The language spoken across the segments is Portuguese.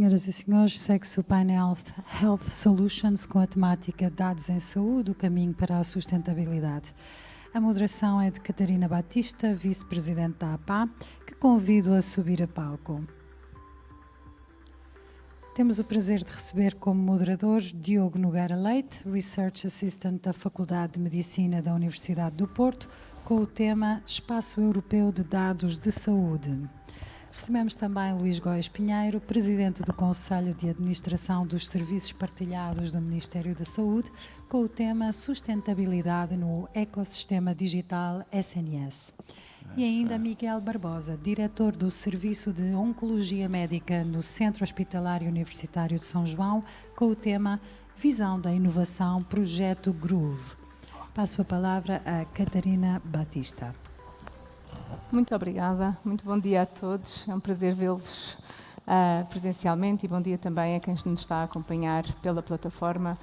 Senhoras e senhores, segue-se o painel Health Solutions com a temática Dados em Saúde, o caminho para a sustentabilidade. A moderação é de Catarina Batista, vice-presidente da APA, que convido a subir a palco. Temos o prazer de receber como moderadores Diogo Nogueira Leite, Research Assistant da Faculdade de Medicina da Universidade do Porto, com o tema Espaço Europeu de Dados de Saúde. Recebemos também Luís Góes Pinheiro, presidente do Conselho de Administração dos Serviços Partilhados do Ministério da Saúde, com o tema Sustentabilidade no Ecossistema Digital SNS. E ainda Miguel Barbosa, diretor do Serviço de Oncologia Médica no Centro Hospitalar Universitário de São João, com o tema Visão da Inovação, Projeto Groove. Passo a palavra a Catarina Batista. Muito obrigada, muito bom dia a todos, é um prazer vê-los presencialmente e bom dia também a quem nos está a acompanhar pela plataforma.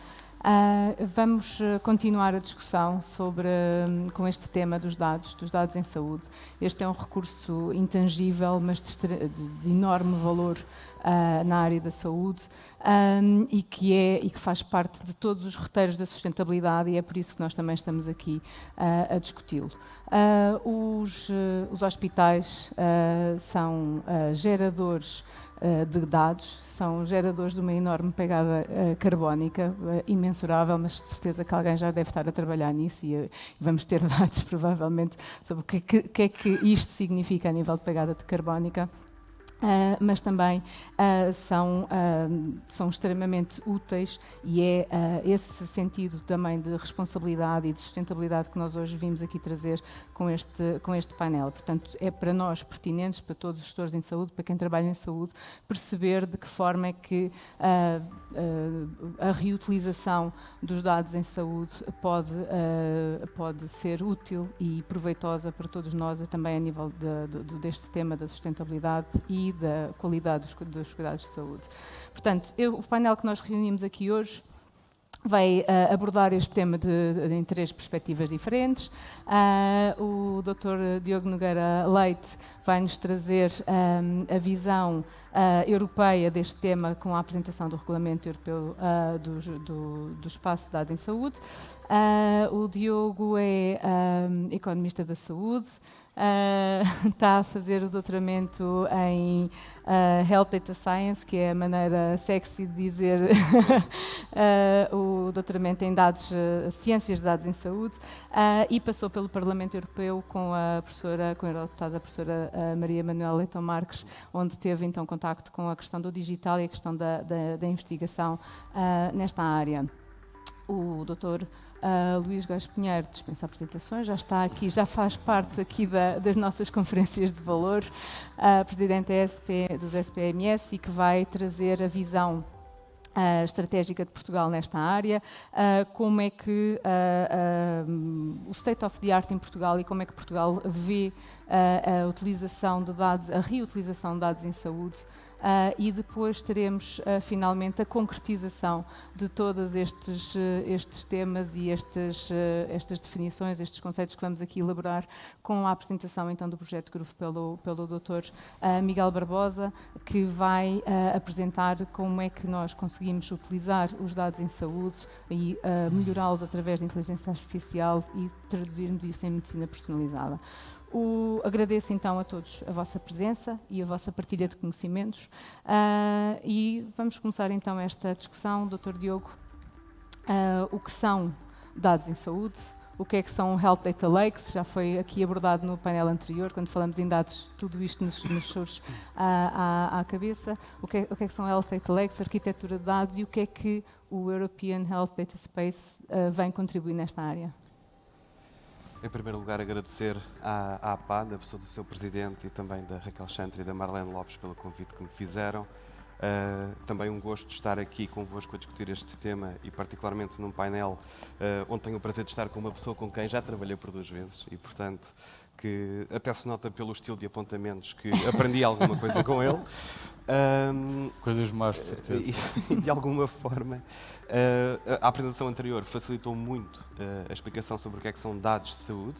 Vamos continuar a discussão com este tema dos dados em saúde. Este é um recurso intangível, mas de enorme valor na área da saúde e que faz parte de todos os roteiros da sustentabilidade, e é por isso que nós também estamos aqui a discuti-lo. Os hospitais são geradores de dados, são geradores de uma enorme pegada carbónica, imensurável, mas de certeza que alguém já deve estar a trabalhar nisso e vamos ter dados provavelmente sobre o que é que isto significa a nível de pegada carbónica. Mas também são extremamente úteis, e é esse sentido também de responsabilidade e de sustentabilidade que nós hoje vimos aqui trazer com este painel. Portanto, é para nós pertinentes, para todos os gestores em saúde, para quem trabalha em saúde, perceber de que forma é que a reutilização dos dados em saúde pode ser útil e proveitosa para todos nós, também a nível deste tema da sustentabilidade e da qualidade dos cuidados de saúde. Portanto, o painel que nós reunimos aqui hoje vai abordar este tema em três perspectivas diferentes. O Dr. Diogo Nogueira Leite vai-nos trazer a visão europeia deste tema com a apresentação do Regulamento Europeu do Espaço de Dados em Saúde. O Diogo é economista da saúde, está a fazer o doutoramento em Health Data Science, que é a maneira sexy de dizer o doutoramento em ciências de dados em saúde, e passou pelo Parlamento Europeu com a eurodeputada professora Maria Manuela Leitão Marques, onde teve então contacto com a questão do digital e a questão da investigação nesta área. O doutor Luís Góes Pinheiro dispensa apresentações, já está aqui, já faz parte aqui das nossas conferências de valor, presidente dos SPMS, e que vai trazer a visão estratégica de Portugal nesta área, como é que o state of the art em Portugal e como é que Portugal vê a utilização de dados, a reutilização de dados em saúde. E depois teremos finalmente a concretização de todos estes temas e estas definições, estes conceitos que vamos aqui elaborar, com a apresentação então do projeto Groove pelo Dr. Miguel Barbosa, que vai apresentar como é que nós conseguimos utilizar os dados em saúde e melhorá-los através da inteligência artificial e traduzirmos isso em medicina personalizada. Agradeço então a todos a vossa presença e a vossa partilha de conhecimentos, e vamos começar então esta discussão. Dr. Diogo, o que são dados em saúde? O que é que são Health Data Lakes? Já foi aqui abordado no painel anterior, quando falamos em dados, tudo isto nos surge à cabeça. O que é que são Health Data Lakes, arquitetura de dados, e o que é que o European Health Data Space vem contribuir nesta área? Em primeiro lugar, agradecer à APA, da pessoa do seu presidente, e também da Raquel Chantre e da Marlene Lopes pelo convite que me fizeram. Também um gosto de estar aqui convosco a discutir este tema, e particularmente num painel onde tenho o prazer de estar com uma pessoa com quem já trabalhei por 2 vezes e, portanto, que até se nota pelo estilo de apontamentos que aprendi alguma coisa com ele. Coisas más, de certeza. E de alguma forma, a apresentação anterior facilitou muito a explicação sobre o que é que são dados de saúde,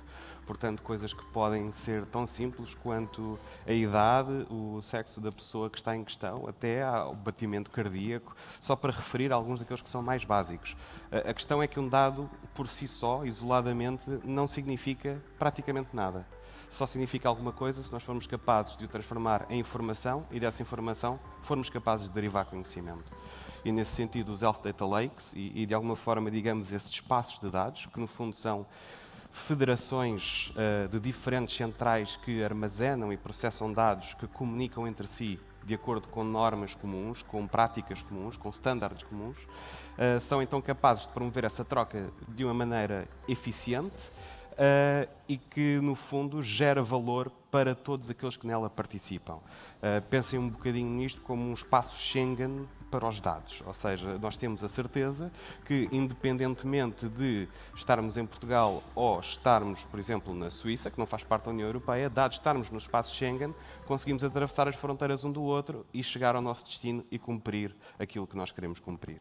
portanto, coisas que podem ser tão simples quanto a idade, o sexo da pessoa que está em questão, até ao batimento cardíaco, só para referir alguns daqueles que são mais básicos. A questão é que um dado, por si só, isoladamente, não significa praticamente nada. Só significa alguma coisa se nós formos capazes de o transformar em informação e dessa informação formos capazes de derivar conhecimento. E nesse sentido, os Health Data Lakes e de alguma forma, digamos, esses espaços de dados, que no fundo são federações de diferentes centrais que armazenam e processam dados, que comunicam entre si de acordo com normas comuns, com práticas comuns, com estándares comuns, são então capazes de promover essa troca de uma maneira eficiente e que, no fundo, gera valor para todos aqueles que nela participam. Pensem um bocadinho nisto como um espaço Schengen para os dados, ou seja, nós temos a certeza que, independentemente de estarmos em Portugal ou estarmos, por exemplo, na Suíça, que não faz parte da União Europeia, dado estarmos no espaço Schengen, conseguimos atravessar as fronteiras um do outro e chegar ao nosso destino e cumprir aquilo que nós queremos cumprir.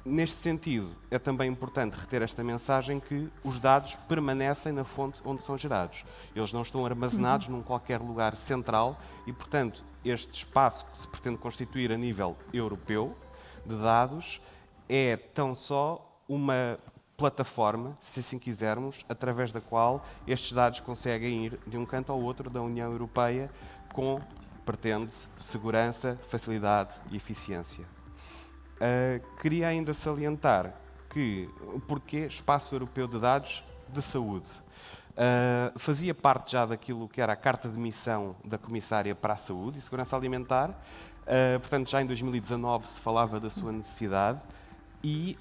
Neste sentido, é também importante reter esta mensagem que os dados permanecem na fonte onde são gerados. Eles não estão armazenados num qualquer lugar central e, portanto, este espaço que se pretende constituir a nível europeu de dados é tão só uma plataforma, se assim quisermos, através da qual estes dados conseguem ir de um canto ao outro da União Europeia com, pretende-se, segurança, facilidade e eficiência. Queria ainda salientar que o porquê Espaço Europeu de Dados de Saúde. Fazia parte já daquilo que era a carta de missão da Comissária para a Saúde e Segurança Alimentar, portanto já em 2019 se falava da sua necessidade e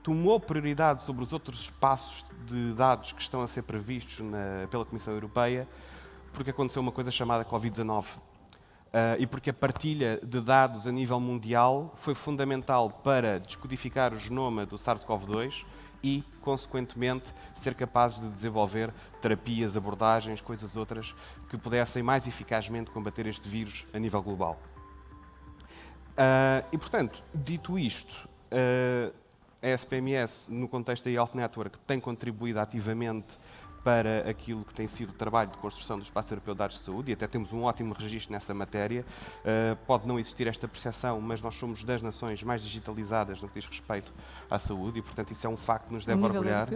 tomou prioridade sobre os outros espaços de dados que estão a ser previstos pela Comissão Europeia, porque aconteceu uma coisa chamada Covid-19. E porque a partilha de dados a nível mundial foi fundamental para descodificar o genoma do SARS-CoV-2 e, consequentemente, ser capazes de desenvolver terapias, abordagens, coisas outras que pudessem mais eficazmente combater este vírus a nível global. E, portanto, dito isto, a SPMS, no contexto da Health Network, tem contribuído ativamente para aquilo que tem sido o trabalho de construção do Espaço Europeu de Dados de Saúde, e até temos um ótimo registro nessa matéria. Pode não existir esta percepção, mas nós somos das nações mais digitalizadas no que diz respeito à saúde, e, portanto, isso é um facto que nos deve orgulhar.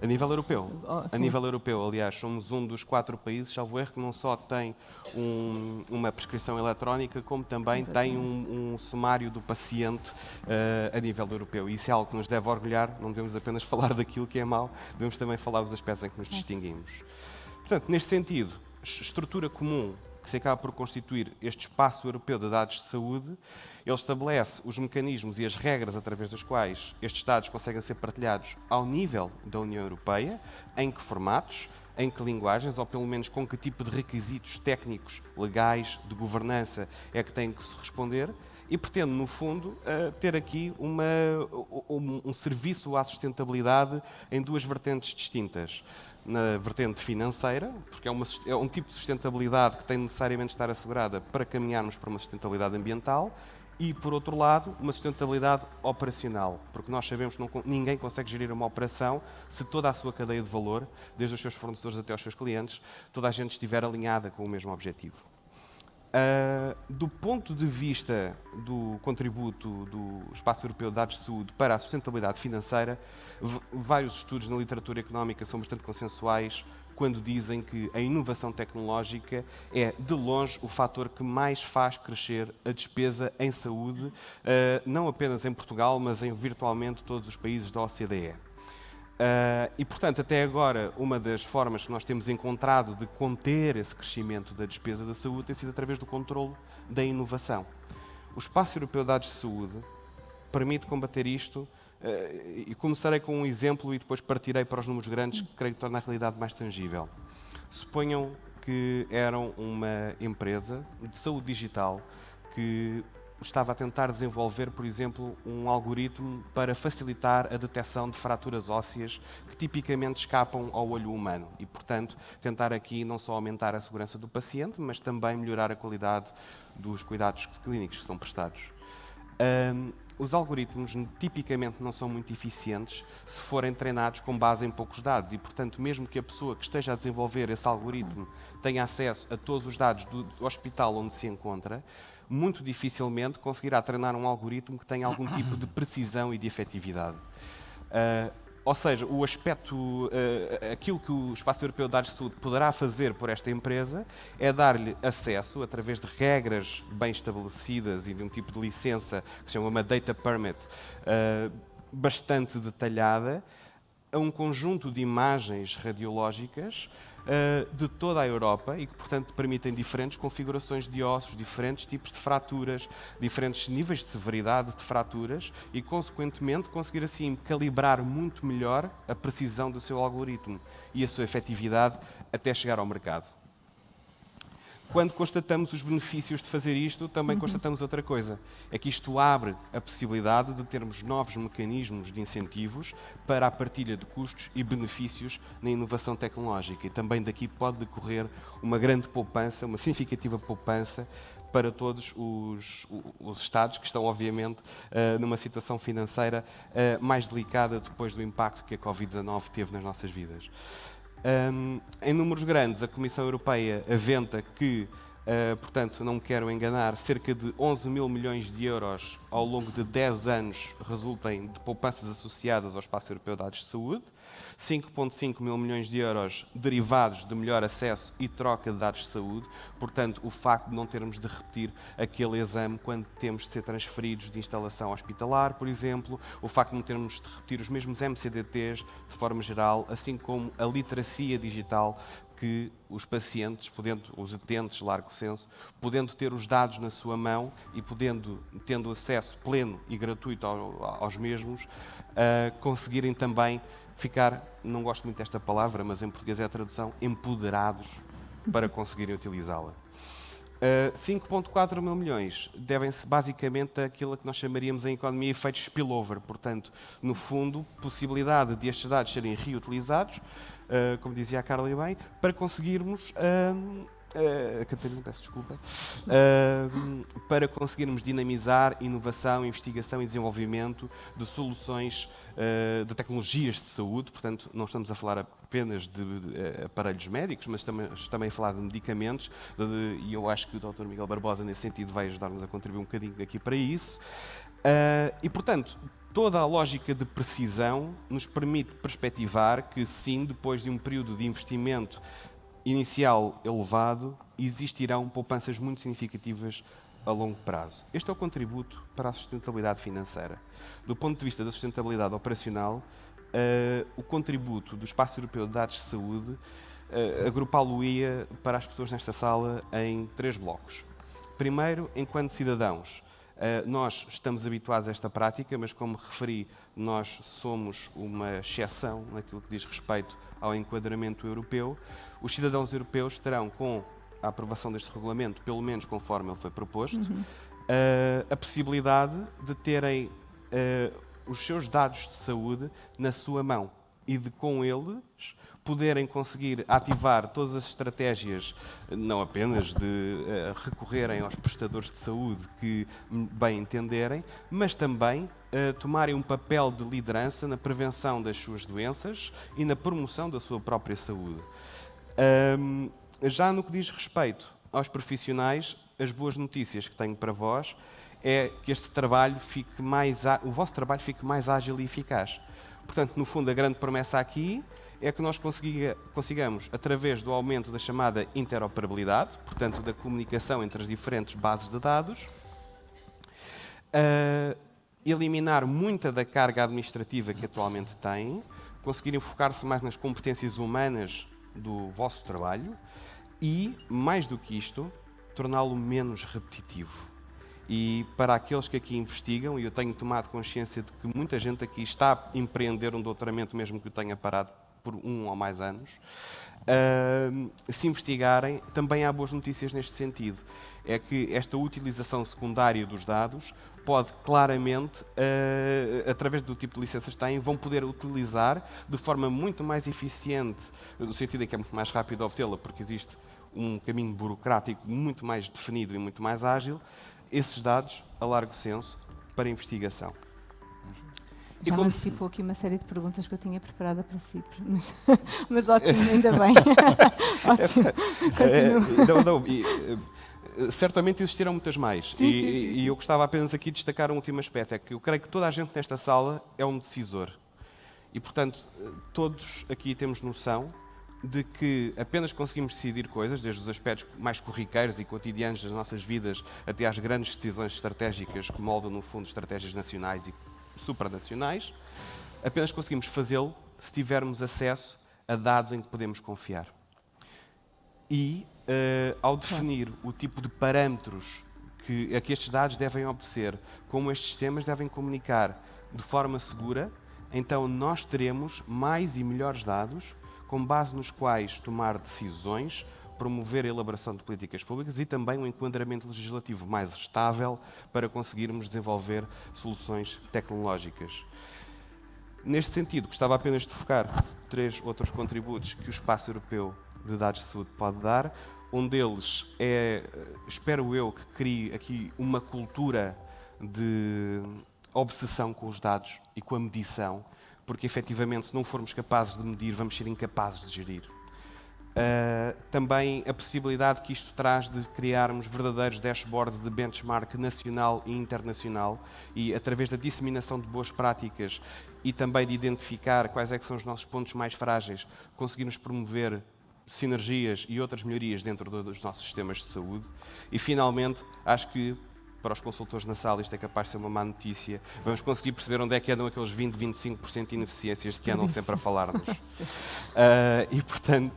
A nível europeu? A nível europeu, aliás, somos um dos 4 países, salvo erro, que não só tem uma prescrição eletrónica, como também tem um sumário do paciente a nível europeu. E isso é algo que nos deve orgulhar, não devemos apenas falar daquilo que é mau, devemos também falar dos aspectos em que nos distinguimos. Portanto, neste sentido, estrutura comum que se acaba por constituir este Espaço Europeu de Dados de Saúde, ele estabelece os mecanismos e as regras através dos quais estes dados conseguem ser partilhados ao nível da União Europeia, em que formatos, em que linguagens, ou pelo menos com que tipo de requisitos técnicos, legais, de governança é que têm que se responder, e pretende, no fundo, ter aqui um serviço à sustentabilidade em 2 vertentes distintas. Na vertente financeira, porque é um tipo de sustentabilidade que tem necessariamente de estar assegurada para caminharmos para uma sustentabilidade ambiental, e, por outro lado, uma sustentabilidade operacional, porque nós sabemos que ninguém consegue gerir uma operação se toda a sua cadeia de valor, desde os seus fornecedores até aos seus clientes, toda a gente estiver alinhada com o mesmo objetivo. Do ponto de vista do contributo do Espaço Europeu de Dados de Saúde para a sustentabilidade financeira, vários estudos na literatura económica são bastante consensuais quando dizem que a inovação tecnológica é, de longe, o fator que mais faz crescer a despesa em saúde, não apenas em Portugal, mas em virtualmente todos os países da OCDE. E, portanto, até agora, uma das formas que nós temos encontrado de conter esse crescimento da despesa da saúde tem sido através do controlo da inovação. O Espaço Europeu de Dados de Saúde permite combater isto, e começarei com um exemplo e depois partirei para os números grandes, que creio que torna a realidade mais tangível. Suponham que eram uma empresa de saúde digital que estava a tentar desenvolver, por exemplo, um algoritmo para facilitar a detecção de fraturas ósseas que tipicamente escapam ao olho humano e, portanto, tentar aqui não só aumentar a segurança do paciente, mas também melhorar a qualidade dos cuidados clínicos que são prestados. Os algoritmos tipicamente não são muito eficientes se forem treinados com base em poucos dados e, portanto, mesmo que a pessoa que esteja a desenvolver esse algoritmo tenha acesso a todos os dados do hospital onde se encontra, muito dificilmente conseguirá treinar um algoritmo que tenha algum tipo de precisão e de efetividade. Ou seja, o aspecto, aquilo que o Espaço Europeu de Dados de Saúde poderá fazer por esta empresa é dar-lhe acesso, através de regras bem estabelecidas e de um tipo de licença que se chama uma Data Permit, bastante detalhada, a um conjunto de imagens radiológicas de toda a Europa e que, portanto, permitem diferentes configurações de ossos, diferentes tipos de fraturas, diferentes níveis de severidade de fraturas e, consequentemente, conseguir assim calibrar muito melhor a precisão do seu algoritmo e a sua efetividade até chegar ao mercado. Quando constatamos os benefícios de fazer isto, também constatamos outra coisa. É que isto abre a possibilidade de termos novos mecanismos de incentivos para a partilha de custos e benefícios na inovação tecnológica. E também daqui pode decorrer uma grande poupança, uma significativa poupança para todos os Estados que estão, obviamente, numa situação financeira mais delicada depois do impacto que a Covid-19 teve nas nossas vidas. Em números grandes, a Comissão Europeia aventa que, portanto, não me quero enganar, cerca de 11 mil milhões de euros ao longo de 10 anos resultem de poupanças associadas ao Espaço Europeu de Dados de Saúde, 5,5 mil milhões de euros derivados de melhor acesso e troca de dados de saúde, portanto, o facto de não termos de repetir aquele exame quando temos de ser transferidos de instalação hospitalar, por exemplo, o facto de não termos de repetir os mesmos MCDTs de forma geral, assim como a literacia digital que os pacientes, os utentes, largo senso, podendo ter os dados na sua mão e tendo acesso pleno e gratuito aos mesmos, conseguirem também ficar, não gosto muito desta palavra, mas em português é a tradução, empoderados para conseguirem utilizá-la. 5,4 mil milhões devem-se basicamente àquilo que nós chamaríamos em economia efeitos spillover, portanto, no fundo, possibilidade de estes dados serem reutilizados, como dizia a Carla bem, para conseguirmos Catarina, peço desculpa, para conseguirmos dinamizar inovação, investigação e desenvolvimento de soluções de tecnologias de saúde, portanto, não estamos a falar apenas de aparelhos médicos, mas também a falar de medicamentos, e eu acho que o Dr. Miguel Barbosa, nesse sentido, vai ajudar-nos a contribuir um bocadinho aqui para isso. E, portanto, toda a lógica de precisão nos permite perspectivar que, sim, depois de um período de investimento inicial elevado, existirão poupanças muito significativas a longo prazo. Este é o contributo para a sustentabilidade financeira. Do ponto de vista da sustentabilidade operacional, o contributo do Espaço Europeu de Dados de Saúde agrupá-lo-ia para as pessoas nesta sala em 3 blocos. Primeiro, enquanto cidadãos, nós estamos habituados a esta prática, mas como referi, nós somos uma exceção naquilo que diz respeito ao enquadramento europeu. Os cidadãos europeus terão, com a aprovação deste regulamento, pelo menos conforme ele foi proposto, a possibilidade de terem os seus dados de saúde na sua mão e de, com eles, poderem conseguir ativar todas as estratégias, não apenas de recorrerem aos prestadores de saúde que bem entenderem, mas também tomarem um papel de liderança na prevenção das suas doenças e na promoção da sua própria saúde. Já no que diz respeito aos profissionais, as boas notícias que tenho para vós é que este trabalho o vosso trabalho fique mais ágil e eficaz. Portanto, no fundo, a grande promessa aqui é que nós consigamos, através do aumento da chamada interoperabilidade, portanto, da comunicação entre as diferentes bases de dados, eliminar muita da carga administrativa que atualmente têm, conseguirem focar-se mais nas competências humanas do vosso trabalho e, mais do que isto, torná-lo menos repetitivo. E para aqueles que aqui investigam, e eu tenho tomado consciência de que muita gente aqui está a empreender um doutoramento, mesmo que o tenha parado por 1 ou mais anos, se investigarem, também há boas notícias neste sentido. É que esta utilização secundária dos dados pode claramente, através do tipo de licenças que têm, vão poder utilizar de forma muito mais eficiente, no sentido em que é muito mais rápido obtê-la, porque existe um caminho burocrático muito mais definido e muito mais ágil, esses dados, a largo senso, para investigação. Já me antecipou aqui uma série de perguntas que eu tinha preparada para si, mas ótimo, ainda bem. Ótimo. Certamente existiram muitas mais. Sim. E eu gostava apenas aqui de destacar um último aspecto, é que eu creio que toda a gente nesta sala é um decisor. E, portanto, todos aqui temos noção de que apenas conseguimos decidir coisas, desde os aspectos mais corriqueiros e cotidianos das nossas vidas até às grandes decisões estratégicas que moldam, no fundo, estratégias nacionais e supranacionais, apenas conseguimos fazê-lo se tivermos acesso a dados em que podemos confiar. E, ao definir o tipo de parâmetros a que estes dados devem obedecer, como estes sistemas devem comunicar de forma segura, então nós teremos mais e melhores dados com base nos quais tomar decisões, promover a elaboração de políticas públicas e também um enquadramento legislativo mais estável para conseguirmos desenvolver soluções tecnológicas. Neste sentido, gostava apenas de focar 3 outros contributos que o Espaço Europeu de Dados de Saúde pode dar. Um deles é, espero eu, que crie aqui uma cultura de obsessão com os dados e com a medição, porque efetivamente, se não formos capazes de medir, vamos ser incapazes de gerir. Também a possibilidade que isto traz de criarmos verdadeiros dashboards de benchmark nacional e internacional e, através da disseminação de boas práticas e também de identificar quais é que são os nossos pontos mais frágeis, conseguirmos promover sinergias e outras melhorias dentro dos nossos sistemas de saúde. E, finalmente, acho que para os consultores na sala isto é capaz de ser uma má notícia. Vamos conseguir perceber onde é que andam aqueles 20, 25% de ineficiências de que andam sempre a falar-nos. E, portanto,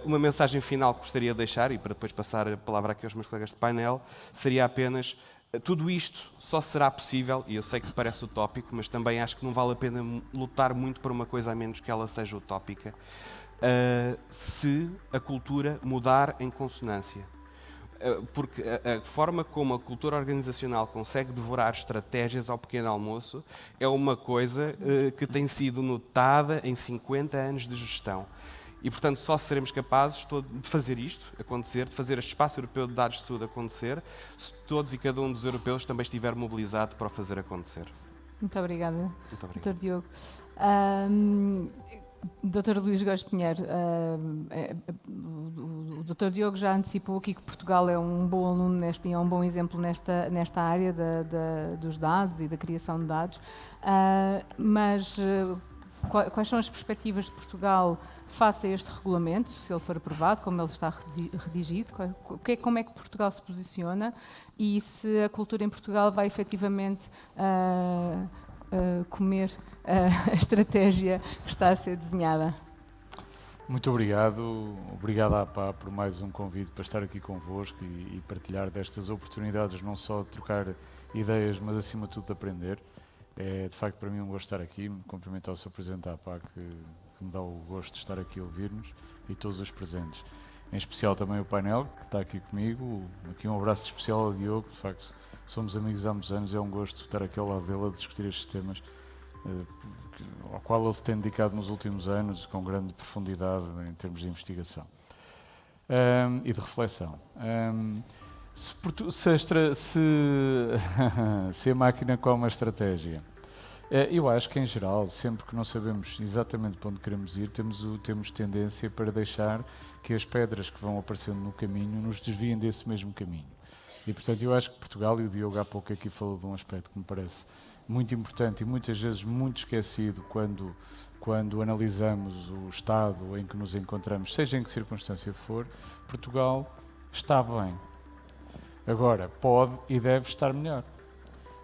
uma mensagem final que gostaria de deixar, e para depois passar a palavra aqui aos meus colegas de painel, seria apenas: tudo isto só será possível, e eu sei que parece utópico, mas também acho que não vale a pena lutar muito por uma coisa a menos que ela seja utópica, se a cultura mudar em consonância. Porque a forma como a cultura organizacional consegue devorar estratégias ao pequeno almoço é uma coisa que tem sido notada em 50 anos de gestão. E, portanto, só seremos capazes de fazer isto acontecer, de fazer este Espaço Europeu de Dados de Saúde acontecer, se todos e cada um dos europeus também estiver mobilizado para o fazer acontecer. Muito obrigada, Muito obrigado. Dr. Diogo. Dr. Luís Góes Pinheiro, o Dr. Diogo já antecipou aqui que Portugal é um bom aluno e é um bom exemplo nesta área dos dados e da criação de dados, mas quais são as perspectivas de Portugal face a este regulamento, se ele for aprovado, como ele está redigido, como é que Portugal se posiciona e se a cultura em Portugal vai efetivamente comer a estratégia que está a ser desenhada? Muito obrigado. Obrigado à APA por mais um convite para estar aqui convosco e partilhar destas oportunidades, não só de trocar ideias, mas acima de tudo de aprender. É de facto para mim um gosto estar aqui. Cumprimentar o Sr. Presidente da APA que me dá o gosto de estar aqui a ouvir-nos e todos os presentes. Em especial também o painel que está aqui comigo. Aqui um abraço especial ao Diogo, de facto somos amigos há muitos anos, é um gosto estar aqui ao lado dele a discutir estes temas ao qual ele se tem dedicado nos últimos anos com grande profundidade em termos de investigação e de reflexão. Se a máquina come a estratégia, eu acho que em geral, sempre que não sabemos exatamente para onde queremos ir, temos tendência para deixar que as pedras que vão aparecendo no caminho nos desviem desse mesmo caminho. E, portanto, eu acho que Portugal, e o Diogo há pouco aqui falou de um aspecto que me parece muito importante e muitas vezes muito esquecido quando analisamos o estado em que nos encontramos, seja em que circunstância for, Portugal está bem. Agora, pode e deve estar melhor.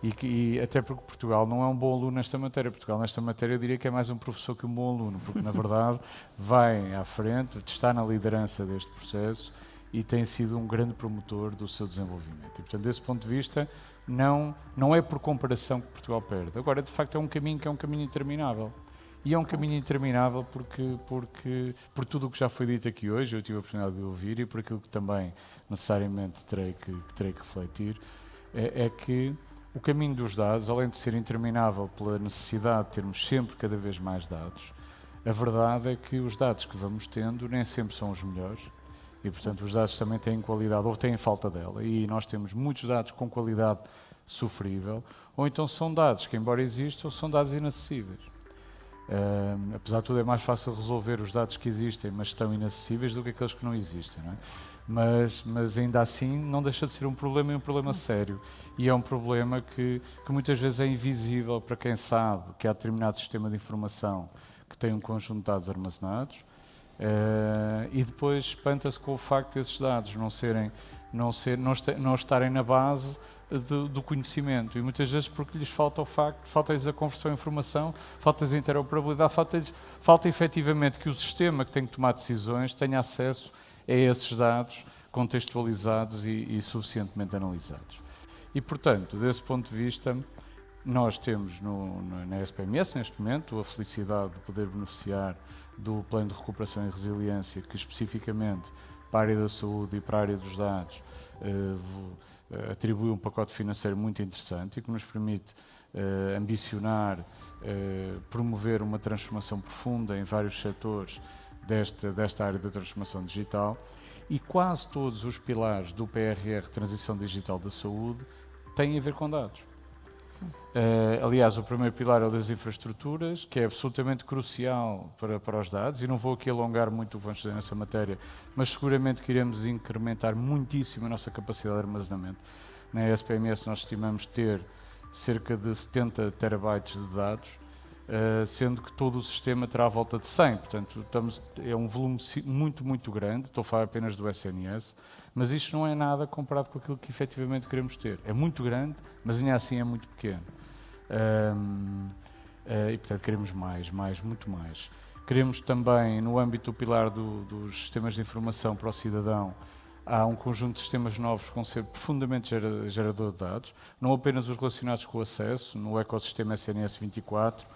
E até porque Portugal não é um bom aluno nesta matéria. Portugal, nesta matéria, eu diria que é mais um professor que um bom aluno, porque, na verdade, vai à frente, está na liderança deste processo e tem sido um grande promotor do seu desenvolvimento. E, portanto, desse ponto de vista, não é por comparação que Portugal perde. Agora, de facto, é um caminho que é um caminho interminável. E é um caminho interminável por tudo o que já foi dito aqui hoje, eu tive a oportunidade de ouvir, e por aquilo que também necessariamente terei que refletir, é que o caminho dos dados, além de ser interminável pela necessidade de termos sempre cada vez mais dados, a verdade é que os dados que vamos tendo nem sempre são os melhores. E, portanto, os dados também têm qualidade ou têm falta dela. E nós temos muitos dados com qualidade sofrível, ou então são dados que, embora existam, são dados inacessíveis. Apesar de tudo, é mais fácil resolver os dados que existem, mas estão inacessíveis, do que aqueles que não existem, não é? Mas ainda assim não deixa de ser um problema, e um problema sério. E é um problema que muitas vezes é invisível para quem sabe que há determinado sistema de informação que tem um conjunto de dados armazenados, e depois espanta-se com o facto desses dados não estarem na base do conhecimento, e muitas vezes porque lhes falta o facto, falta-lhes a conversão em informação, falta-lhes a interoperabilidade, falta efetivamente que o sistema que tem que tomar decisões tenha acesso a esses dados contextualizados e suficientemente analisados. E, portanto, desse ponto de vista, nós temos na SPMS, neste momento, a felicidade de poder beneficiar do Plano de Recuperação e Resiliência, que especificamente para a área da saúde e para a área dos dados atribui um pacote financeiro muito interessante e que nos permite ambicionar, promover uma transformação profunda em vários setores desta área da transformação digital, e quase todos os pilares do PRR Transição Digital da Saúde têm a ver com dados. Aliás, o primeiro pilar é o das infraestruturas, que é absolutamente crucial para os dados, e não vou aqui alongar muito o que vamos fazer nessa matéria, mas seguramente que iremos incrementar muitíssimo a nossa capacidade de armazenamento. Na SPMS nós estimamos ter cerca de 70 terabytes de dados, sendo que todo o sistema terá à volta de 100, portanto é um volume muito, muito grande, estou a falar apenas do SNS, mas isto não é nada comparado com aquilo que efetivamente queremos ter. É muito grande, mas ainda assim é muito pequeno. E portanto queremos mais, muito mais. Queremos também, no âmbito do pilar dos sistemas de informação para o cidadão, há um conjunto de sistemas novos que vão ser profundamente gerador de dados, não apenas os relacionados com o acesso, no ecossistema SNS 24,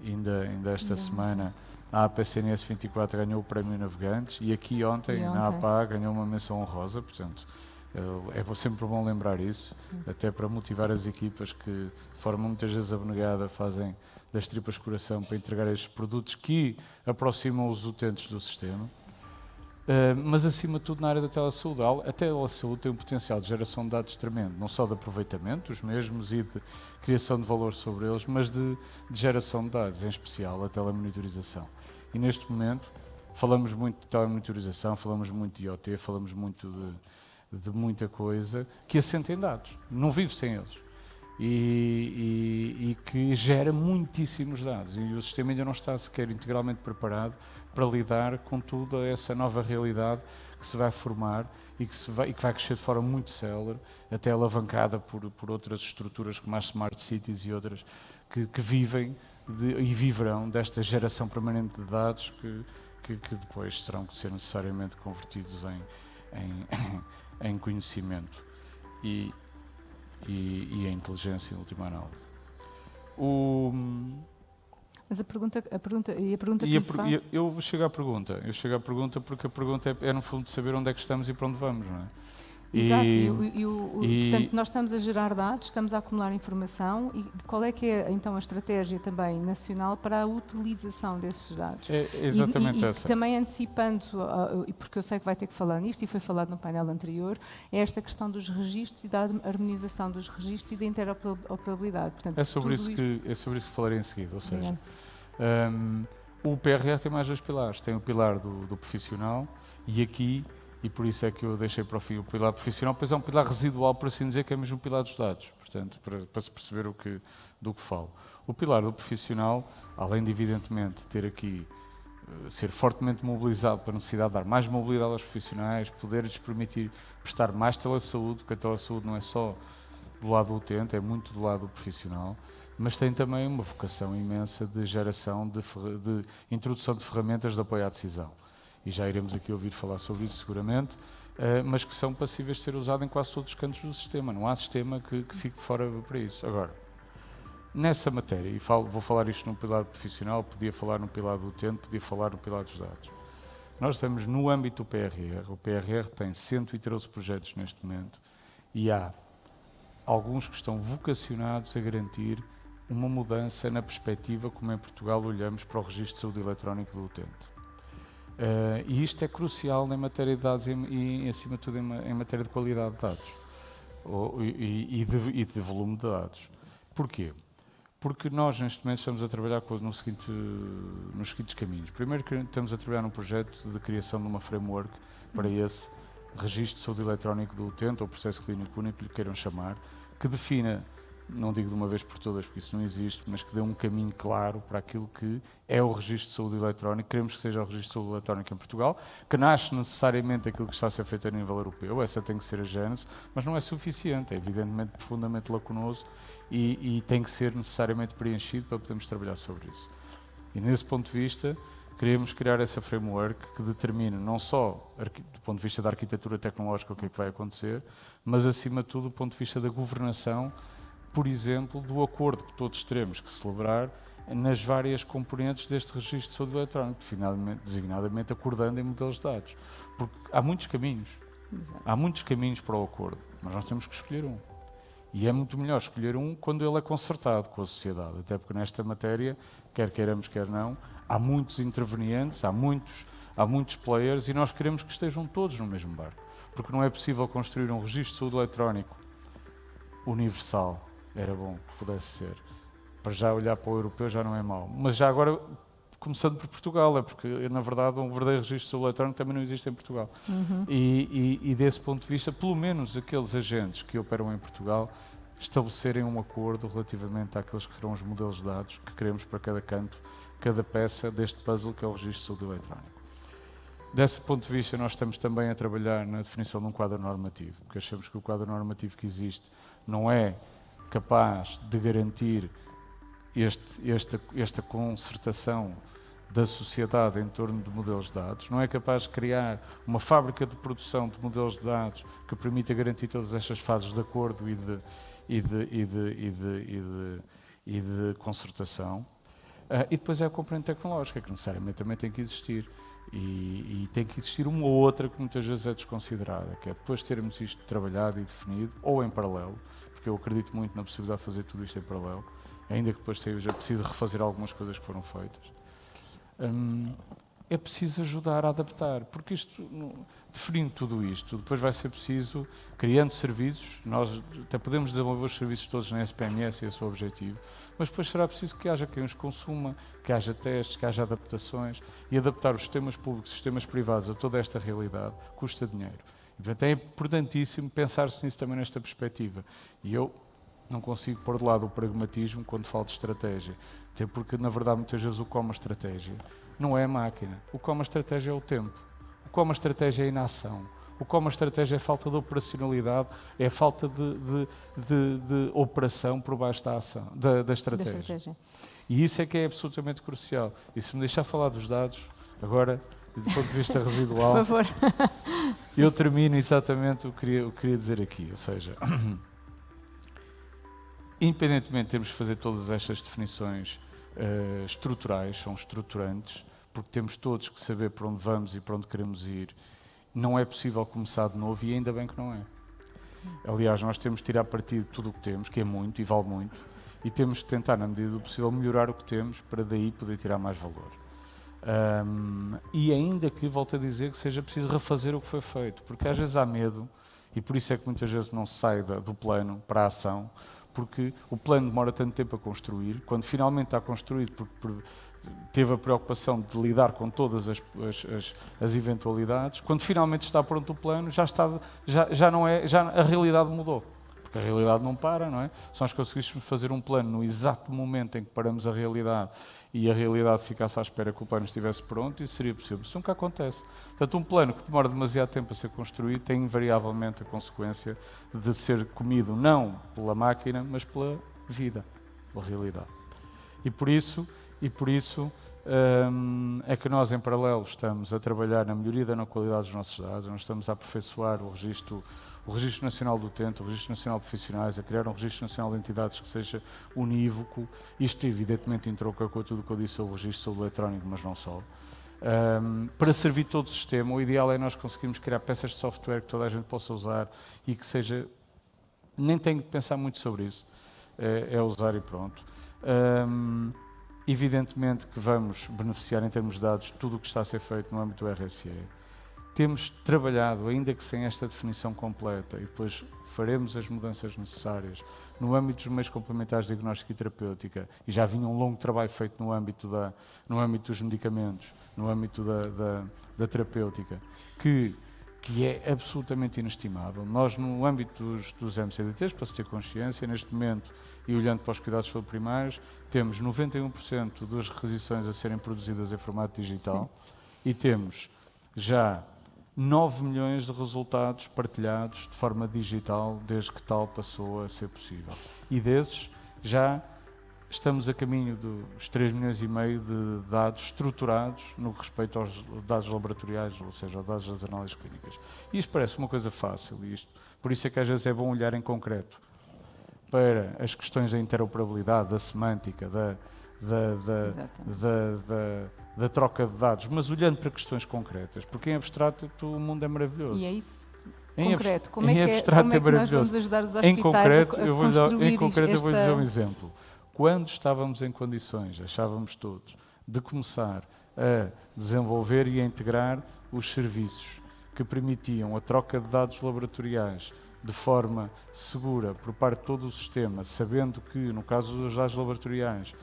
ainda esta semana a APCNS 24 ganhou o Prémio Navegantes, e aqui ontem na APA ganhou uma menção honrosa, portanto é sempre bom lembrar isso, até para motivar as equipas que de forma muitas vezes abnegada fazem das tripas coração para entregar estes produtos que aproximam os utentes do sistema. Mas acima de tudo na área da telesaúde. A telesaúde tem um potencial de geração de dados tremendo, não só de aproveitamento dos mesmos e de criação de valor sobre eles, mas de geração de dados, em especial a telemonitorização. E neste momento falamos muito de telemonitorização, falamos muito de IoT, falamos muito de muita coisa que assenta em dados, não vive sem eles. E que gera muitíssimos dados, e o sistema ainda não está sequer integralmente preparado para lidar com toda essa nova realidade que se vai formar e que vai crescer de forma muito célere, até alavancada por outras estruturas como as Smart Cities e outras que vivem e viverão desta geração permanente de dados que depois terão que ser necessariamente convertidos em conhecimento e em inteligência em última análise. Mas a pergunta que lhe faço... Eu chego à pergunta porque a pergunta é no fundo de saber onde é que estamos e para onde vamos, não é? Exato, portanto nós estamos a gerar dados, estamos a acumular informação, e qual é que é então a estratégia também nacional para a utilização desses dados? É exatamente essa. Também antecipando, porque eu sei que vai ter que falar nisto, e foi falado no painel anterior, é esta questão dos registros e da harmonização dos registros e da interoperabilidade. Portanto, é sobre isso que falarei em seguida, ou seja, o PRR tem mais dois pilares, tem o pilar do profissional e por isso é que eu deixei para o fim o pilar profissional, pois é um pilar residual, por assim dizer, que é mesmo o pilar dos dados, portanto, para se perceber do que falo. O pilar do profissional, além de evidentemente ter aqui, ser fortemente mobilizado para a necessidade de dar mais mobilidade aos profissionais, poder-lhes permitir prestar mais telesaúde, porque a telesaúde não é só do lado do utente, é muito do lado do profissional, mas tem também uma vocação imensa de geração, de introdução de ferramentas de apoio à decisão. E já iremos aqui ouvir falar sobre isso seguramente, mas que são passíveis de ser usados em quase todos os cantos do sistema. Não há sistema que fique de fora para isso. Agora, nessa matéria, e vou falar isto no pilar profissional, podia falar no pilar do utente, podia falar no pilar dos dados. Nós estamos no âmbito do PRR. O PRR tem 113 projetos neste momento e há alguns que estão vocacionados a garantir uma mudança na perspectiva como em Portugal olhamos para o registro de saúde eletrónico do utente. E isto é crucial em matéria de dados e acima de tudo, em matéria de qualidade de dados. e de volume de dados. Porquê? Porque nós, neste momento, estamos a trabalhar nos seguintes caminhos. Primeiro, estamos a trabalhar num projeto de criação de uma framework para esse registro de saúde eletrónico do utente, ou processo clínico único, que lhe queiram chamar, que defina, não digo de uma vez por todas, porque isso não existe, mas que dê um caminho claro para aquilo que é o registro de saúde eletrónico. Queremos que seja o registro de saúde eletrónico em Portugal, que nasce necessariamente daquilo que está a ser feito a nível europeu, essa tem que ser a gênese, mas não é suficiente, é evidentemente profundamente lacunoso e tem que ser necessariamente preenchido para podermos trabalhar sobre isso. E nesse ponto de vista, queremos criar essa framework que determine não só do ponto de vista da arquitetura tecnológica o que é que vai acontecer, mas acima de tudo do ponto de vista da governação, por exemplo, do acordo que todos teremos que celebrar nas várias componentes deste registro de saúde eletrónico, designadamente acordando em modelos de dados. Porque há muitos caminhos. Exato. Há muitos caminhos para o acordo, mas nós temos que escolher um. E é muito melhor escolher um quando ele é concertado com a sociedade, até porque nesta matéria, quer queiramos, quer não, há muitos intervenientes, há muitos players e nós queremos que estejam todos no mesmo barco. Porque não é possível construir um registro de saúde eletrónico universal. Era bom que pudesse ser. Para já olhar para o europeu já não é mau. Mas já agora, começando por Portugal, é porque, na verdade, um verdadeiro registro de saúde eletrónico também não existe em Portugal. E desse ponto de vista, pelo menos aqueles agentes que operam em Portugal estabelecerem um acordo relativamente àqueles que serão os modelos de dados que queremos para cada canto, cada peça deste puzzle que é o registro de saúde eletrónico. Desse ponto de vista, nós estamos também a trabalhar na definição de um quadro normativo, porque achamos que o quadro normativo que existe não é capaz de garantir esta concertação da sociedade em torno de modelos de dados, não é capaz de criar uma fábrica de produção de modelos de dados que permita garantir todas estas fases de acordo e de concertação. E depois é a componente tecnológica, que necessariamente também tem que existir. E tem que existir uma ou outra que muitas vezes é desconsiderada, que é depois de termos isto trabalhado e definido, ou em paralelo, porque eu acredito muito na possibilidade de fazer tudo isto em paralelo, ainda que depois seja preciso refazer algumas coisas que foram feitas. É preciso ajudar a adaptar, porque isto, definindo tudo isto, depois vai ser preciso, criando serviços, nós até podemos desenvolver os serviços todos na SPMS, esse é o objetivo, mas depois será preciso que haja quem os consuma, que haja testes, que haja adaptações, e adaptar os sistemas públicos, os sistemas privados a toda esta realidade custa dinheiro. E, portanto, é importantíssimo pensar-se nisso também nesta perspectiva. E eu não consigo pôr de lado o pragmatismo quando falo de estratégia, até porque, na verdade, muitas vezes o que é uma estratégia não é a máquina. O que é uma estratégia é o tempo. O que é uma estratégia é a inação. O que é uma estratégia é a falta de operacionalidade, é a falta de operação por baixo da ação, da estratégia. E isso é que é absolutamente crucial. E se me deixar falar dos dados, agora, do ponto de vista residual, por favor. Eu termino exatamente o que eu queria dizer aqui. Ou seja, independentemente de termos de fazer todas estas definições estruturais, são estruturantes, porque temos todos que saber para onde vamos e para onde queremos ir, não é possível começar de novo e ainda bem que não é. Sim. Aliás, nós temos de tirar partido de tudo o que temos, que é muito e vale muito, e temos de tentar, na medida do possível, melhorar o que temos para daí poder tirar mais valor. E ainda que, volto a dizer, que seja preciso refazer o que foi feito, porque às vezes há medo, e por isso é que muitas vezes não se sai do plano para a ação, porque o plano demora tanto tempo a construir, quando finalmente está construído, porque teve a preocupação de lidar com todas as eventualidades, quando finalmente está pronto o plano, a realidade mudou. Porque a realidade não para, não é? Se nós conseguíssemos fazer um plano no exato momento em que paramos a realidade e a realidade ficasse à espera que o plano estivesse pronto, isso seria possível. Isso nunca acontece. Portanto, um plano que demora demasiado tempo a ser construído tem invariavelmente a consequência de ser comido não pela máquina, mas pela vida, pela realidade. E por isso é que nós, em paralelo, estamos a trabalhar na melhoria da qualidade dos nossos dados, nós estamos a aperfeiçoar o Registro Nacional do Utente, o Registro Nacional de Profissionais, a criar um Registro Nacional de Entidades que seja unívoco. Isto, evidentemente, entronca com tudo o que eu disse sobre o Registro de Saúde Eletrónico, mas não só. Para servir todo o sistema, o ideal é nós conseguirmos criar peças de software que toda a gente possa usar e que seja... Nem tenho de pensar muito sobre isso, é usar e pronto. Evidentemente que vamos beneficiar em termos de dados tudo o que está a ser feito no âmbito do RSE. Temos trabalhado, ainda que sem esta definição completa, e depois faremos as mudanças necessárias no âmbito dos meios complementares de diagnóstico e terapêutica, e já vinha um longo trabalho feito no âmbito dos medicamentos, no âmbito da terapêutica, que é absolutamente inestimável. Nós, no âmbito dos MCDTs, para se ter consciência, neste momento, e olhando para os cuidados de saúde primários, temos 91% das requisições a serem produzidas em formato digital. Sim. E temos já 9 milhões de resultados partilhados de forma digital desde que tal passou a ser possível. E desses já estamos a caminho dos 3 milhões e meio de dados estruturados no que respeita aos dados laboratoriais, ou seja, aos dados das análises clínicas. E isto parece uma coisa fácil, por isso é que às vezes é bom olhar em concreto para as questões da interoperabilidade, da semântica, da troca de dados, mas olhando para questões concretas, porque em abstrato o mundo é maravilhoso. E é isso. Concreto, como é que nós vamos ajudar os hospitais em concreto, a construir em concreto, eu vou dizer um exemplo. Quando estávamos em condições, achávamos todos, de começar a desenvolver e a integrar os serviços que permitiam a troca de dados laboratoriais de forma segura por parte de todo o sistema, sabendo que, no caso dos dados laboratoriais,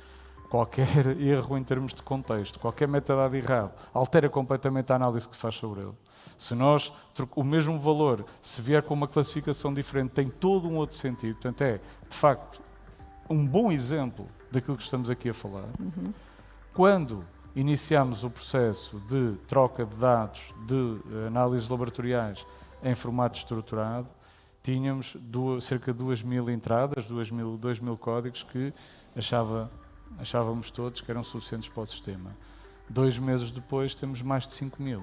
qualquer erro em termos de contexto, qualquer metadado errado, altera completamente a análise que se faz sobre ele. Se nós, o mesmo valor, se vier com uma classificação diferente, tem todo um outro sentido. Portanto, é, de facto, um bom exemplo daquilo que estamos aqui a falar. Uhum. Quando iniciámos o processo de troca de dados de análises laboratoriais em formato estruturado, tínhamos cerca de 2.000 entradas, 2.000 códigos que achávamos todos que eram suficientes para o sistema. 2 meses depois temos mais de 5.000.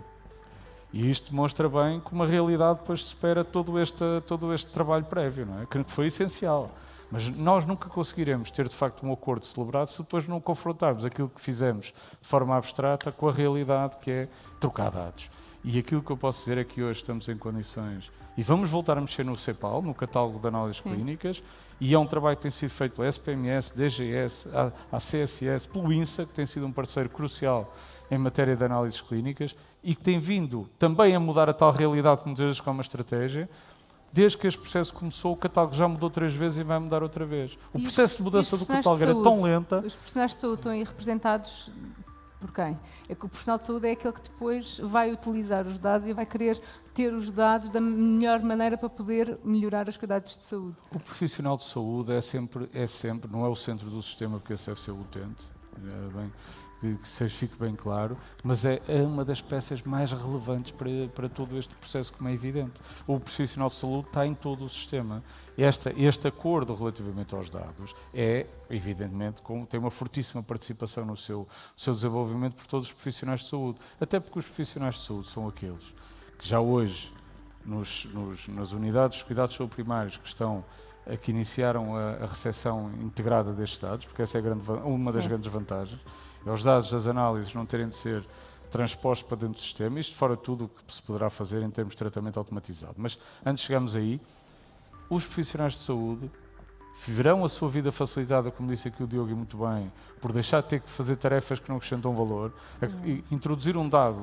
E isto demonstra bem que uma realidade depois se espera todo este trabalho prévio, não é? Que foi essencial. Mas nós nunca conseguiremos ter, de facto, um acordo celebrado se depois não confrontarmos aquilo que fizemos de forma abstrata com a realidade, que é trocar dados. E aquilo que eu posso dizer é que hoje estamos em condições, e vamos voltar a mexer no CEPAL, no catálogo de análises clínicas, e é um trabalho que tem sido feito pela SPMS, DGS, a CSS, pelo INSA, que tem sido um parceiro crucial em matéria de análises clínicas, e que tem vindo também a mudar a tal realidade que muitas vezes com uma estratégia. Desde que este processo começou, o catálogo já mudou 3 vezes e vai mudar outra vez. O processo de mudança do catálogo era tão lenta. Os profissionais de saúde estão aí representados por quem? É que o profissional de saúde é aquele que depois vai utilizar os dados e vai querer ter os dados da melhor maneira para poder melhorar os cuidados de saúde. O profissional de saúde é sempre, não é o centro do sistema, porque esse deve ser o utente, que fique bem claro, mas é uma das peças mais relevantes para todo este processo, como é evidente. O profissional de saúde está em todo o sistema. Este acordo relativamente aos dados é, evidentemente, tem uma fortíssima participação no seu desenvolvimento por todos os profissionais de saúde. Até porque os profissionais de saúde são aqueles que já hoje, nas unidades de cuidados de saúde primários que iniciaram a recepção integrada destes dados, porque essa é uma das grandes vantagens, é os dados das análises não terem de ser transpostos para dentro do sistema, isto fora tudo o que se poderá fazer em termos de tratamento automatizado. Mas antes de chegarmos aí, os profissionais de saúde verão a sua vida facilitada, como disse aqui o Diogo e muito bem, por deixar de ter que fazer tarefas que não acrescentam valor, introduzir um dado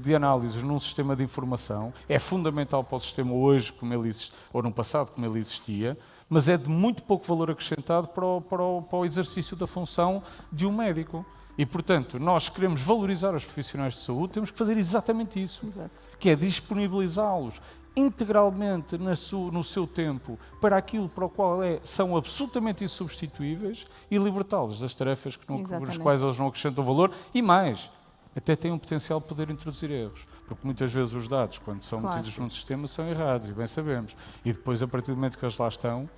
de análise num sistema de informação é fundamental para o sistema hoje, como ele existe, ou no passado, como ele existia, mas é de muito pouco valor acrescentado para o exercício da função de um médico. E, portanto, nós queremos valorizar os profissionais de saúde, temos que fazer exatamente isso. Exato. Que é disponibilizá-los integralmente no seu tempo para aquilo para o qual são absolutamente insubstituíveis e libertá-los das tarefas nas quais eles não acrescentam valor e mais, até têm um potencial de poder introduzir erros. Porque muitas vezes os dados, quando são metidos num sistema, são errados, e bem sabemos. E depois, a partir do momento que eles lá estão,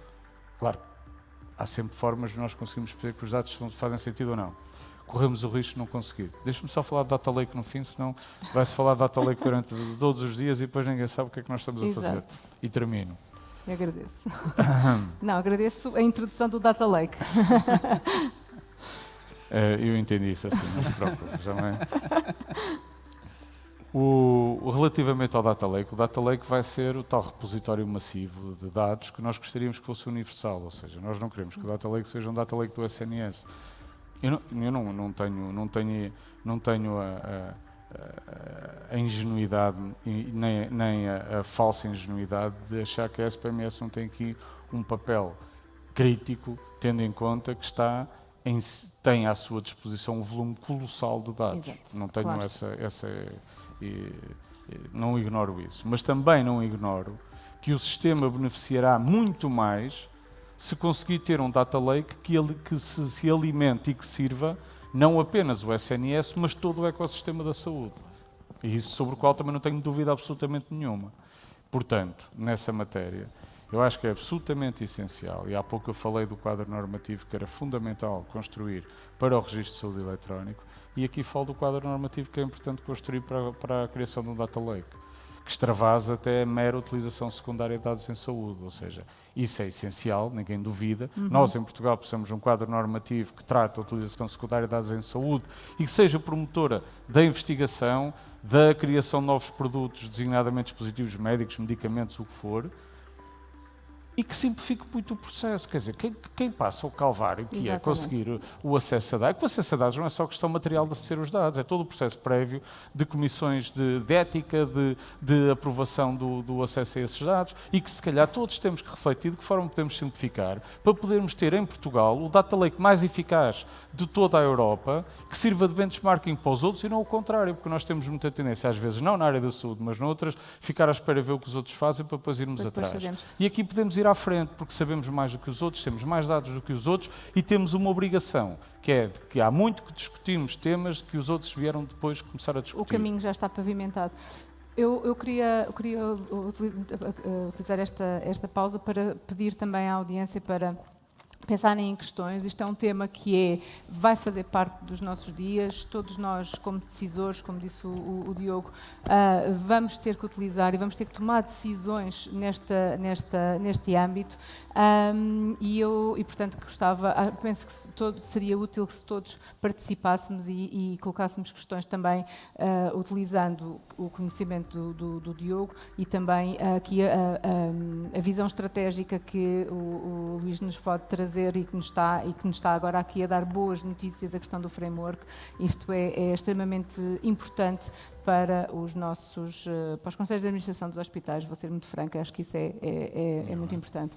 claro, há sempre formas de nós conseguirmos perceber que os dados fazem sentido ou não. Corremos o risco de não conseguir. Deixa-me só falar de Data Lake no fim, senão vai-se falar de Data Lake durante todos os dias e depois ninguém sabe o que é que nós estamos a fazer. E termino. Eu agradeço. Não, agradeço a introdução do Data Lake. Eu entendi isso assim, não se preocupe, já não é? Relativamente ao Data Lake, o Data Lake vai ser o tal repositório massivo de dados que nós gostaríamos que fosse universal, ou seja, nós não queremos que o Data Lake seja um Data Lake do SNS. Eu não tenho a ingenuidade e nem a falsa ingenuidade de achar que a SPMS não tem aqui um papel crítico, tendo em conta que tem à sua disposição um volume colossal de dados. Exato, Não tenho claro. não ignoro isso. Mas também não ignoro que o sistema beneficiará muito mais se conseguir ter um data lake que se alimente e que sirva não apenas o SNS, mas todo o ecossistema da saúde. E isso sobre o qual também não tenho dúvida absolutamente nenhuma. Portanto, nessa matéria, eu acho que é absolutamente essencial, e há pouco eu falei do quadro normativo que era fundamental construir para o registro de saúde eletrónico, e aqui falo do quadro normativo que é importante construir para a criação de um data lake, que extravasa até a mera utilização secundária de dados em saúde, ou seja, isso é essencial, ninguém duvida. Nós em Portugal precisamos de um quadro normativo que trate a utilização secundária de dados em saúde e que seja promotora da investigação, da criação de novos produtos, designadamente dispositivos médicos, medicamentos, o que for, e que simplifique muito o processo. Quer dizer, quem passa o calvário, que Exatamente. é conseguir o acesso a dados, porque o acesso a dados não é só questão material de aceder os dados, é todo o processo prévio de comissões de ética, de aprovação do acesso a esses dados, e que se calhar todos temos que refletir de que forma podemos simplificar para podermos ter em Portugal o data lake mais eficaz de toda a Europa, que sirva de benchmarking para os outros e não o contrário, porque nós temos muita tendência, às vezes, não na área da saúde, mas noutras, ficar à espera de ver o que os outros fazem para depois irmos Depois atrás. fazemos. E aqui podemos ir à frente, porque sabemos mais do que os outros, temos mais dados do que os outros e temos uma obrigação, que é de que há muito que discutimos temas que os outros vieram depois começar a discutir. O caminho já está pavimentado. Eu queria utilizar esta pausa para pedir também à audiência para pensarem em questões. Isto é um tema que vai fazer parte dos nossos dias. Todos nós, como decisores, como disse o Diogo, vamos ter que utilizar e vamos ter que tomar decisões neste âmbito. E portanto, penso que seria útil que seria participássemos e colocássemos questões também, utilizando o conhecimento do Diogo e também aqui a visão estratégica que o Luís nos pode trazer e que nos está agora aqui a dar boas notícias, a questão do framework. Isto é extremamente importante para para os conselhos de administração dos hospitais. Vou ser muito franca, acho que isso é muito importante.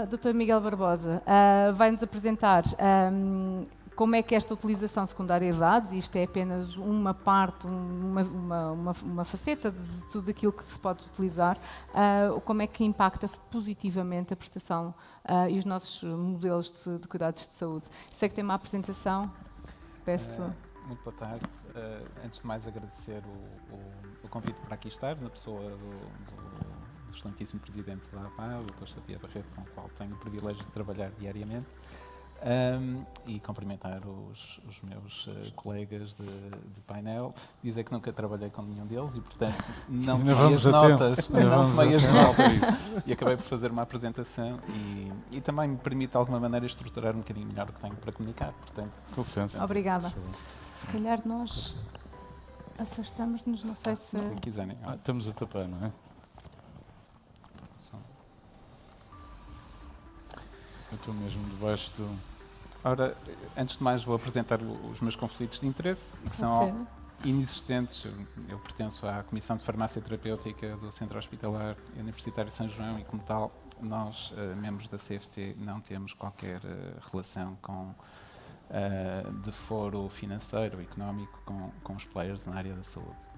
Dr. Miguel Barbosa vai-nos apresentar como é que esta utilização secundária de dados, e isto é apenas uma parte, uma faceta de tudo aquilo que se pode utilizar, como é que impacta positivamente a prestação e os nossos modelos de cuidados de saúde. Sei que tem uma apresentação, peço... Muito boa tarde. Antes de mais agradecer o convite para aqui estar, na pessoa do excelentíssimo Presidente da APA, o Dr. Xavier Barreto, com o qual tenho o privilégio de trabalhar diariamente, e cumprimentar os meus colegas de painel, dizer que nunca trabalhei com nenhum deles e, portanto, não tomei as notas, e acabei por fazer uma apresentação e também me permite, de alguma maneira, estruturar um bocadinho melhor o que tenho para comunicar. Portanto, com licença. Obrigada. Se calhar nós afastamos-nos, não sei se... Como quiserem. Estamos a tapar, não é? Eu estou mesmo debaixo do... Ora, antes de mais vou apresentar os meus conflitos de interesse, que são inexistentes. Eu pertenço à Comissão de Farmácia Terapêutica do Centro Hospitalar Universitário de São João e, como tal, nós, membros da CFT, não temos qualquer relação de foro financeiro ou económico com os players na área da saúde.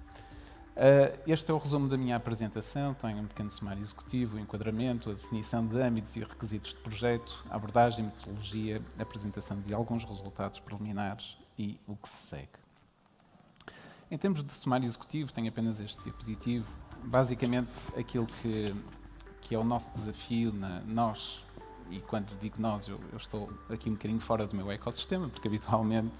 Este é o resumo da minha apresentação. Tenho um pequeno sumário executivo, o enquadramento, a definição de âmbitos e requisitos de projeto, a abordagem, metodologia, a apresentação de alguns resultados preliminares e o que se segue. Em termos de sumário executivo, tenho apenas este diapositivo. Basicamente, aquilo que é o nosso desafio, nós, e quando digo nós, eu estou aqui um bocadinho fora do meu ecossistema, porque habitualmente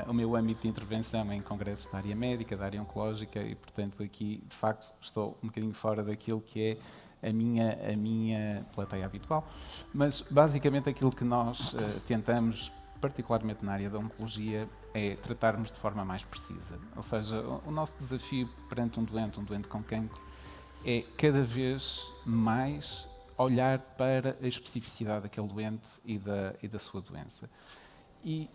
o meu âmbito de intervenção é em congressos da área médica, da área oncológica, e portanto aqui, de facto, estou um bocadinho fora daquilo que é a minha plateia habitual. Mas, basicamente, aquilo que nós tentamos, particularmente na área da oncologia, é tratarmos de forma mais precisa. Ou seja, o nosso desafio perante um doente com cancro, é cada vez mais olhar para a especificidade daquele doente e da sua doença. E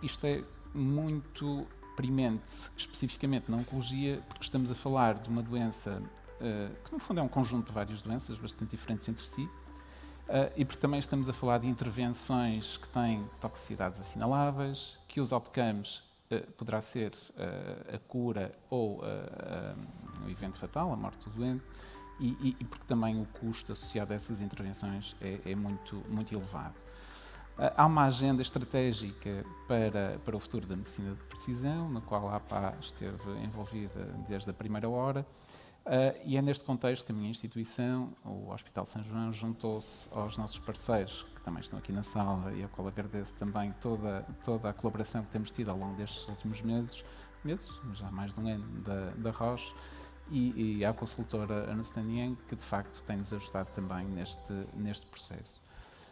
isto é muito deprimente especificamente na oncologia, porque estamos a falar de uma doença que no fundo é um conjunto de várias doenças bastante diferentes entre si, e porque também estamos a falar de intervenções que têm toxicidades assinaláveis, que os outcomes poderá ser a cura ou o evento fatal, a morte do doente, e porque também o custo associado a essas intervenções é muito, muito elevado. Há uma agenda estratégica para o futuro da medicina de precisão, na qual a APA esteve envolvida desde a primeira hora, e é neste contexto que a minha instituição, o Hospital São João, juntou-se aos nossos parceiros, que também estão aqui na sala, e ao qual agradeço também toda a colaboração que temos tido ao longo destes últimos meses, já há mais de um ano, da Roche, e à consultora Ernst & Young, que de facto tem-nos ajudado também neste processo.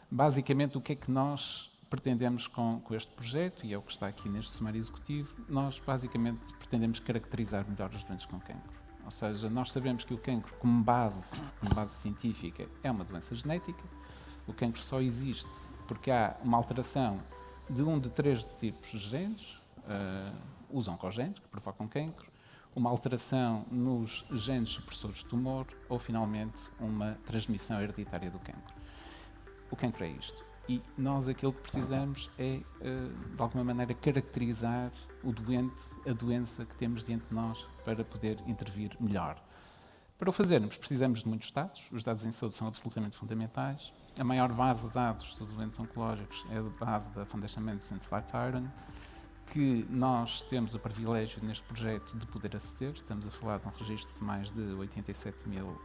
Basicamente, o que é que nós pretendemos com este projeto, e é o que está aqui neste sumário executivo? Nós basicamente pretendemos caracterizar melhor os doentes com cancro. Ou seja, nós sabemos que o cancro, como base científica, é uma doença genética. O cancro só existe porque há uma alteração de um de 3 tipos de genes, os oncogenes, que provocam cancro, uma alteração nos genes supressores de tumor ou, finalmente, uma transmissão hereditária do cancro. O cancro é isto. E nós aquilo que precisamos é, de alguma maneira, caracterizar o doente, a doença que temos diante de nós, para poder intervir melhor. Para o fazermos, precisamos de muitos dados. Os dados em saúde são absolutamente fundamentais. A maior base de dados de doentes oncológicos é a base da Foundation Medicine Flatiron, que nós temos o privilégio neste projeto de poder aceder. Estamos a falar de um registro de mais de 87 mil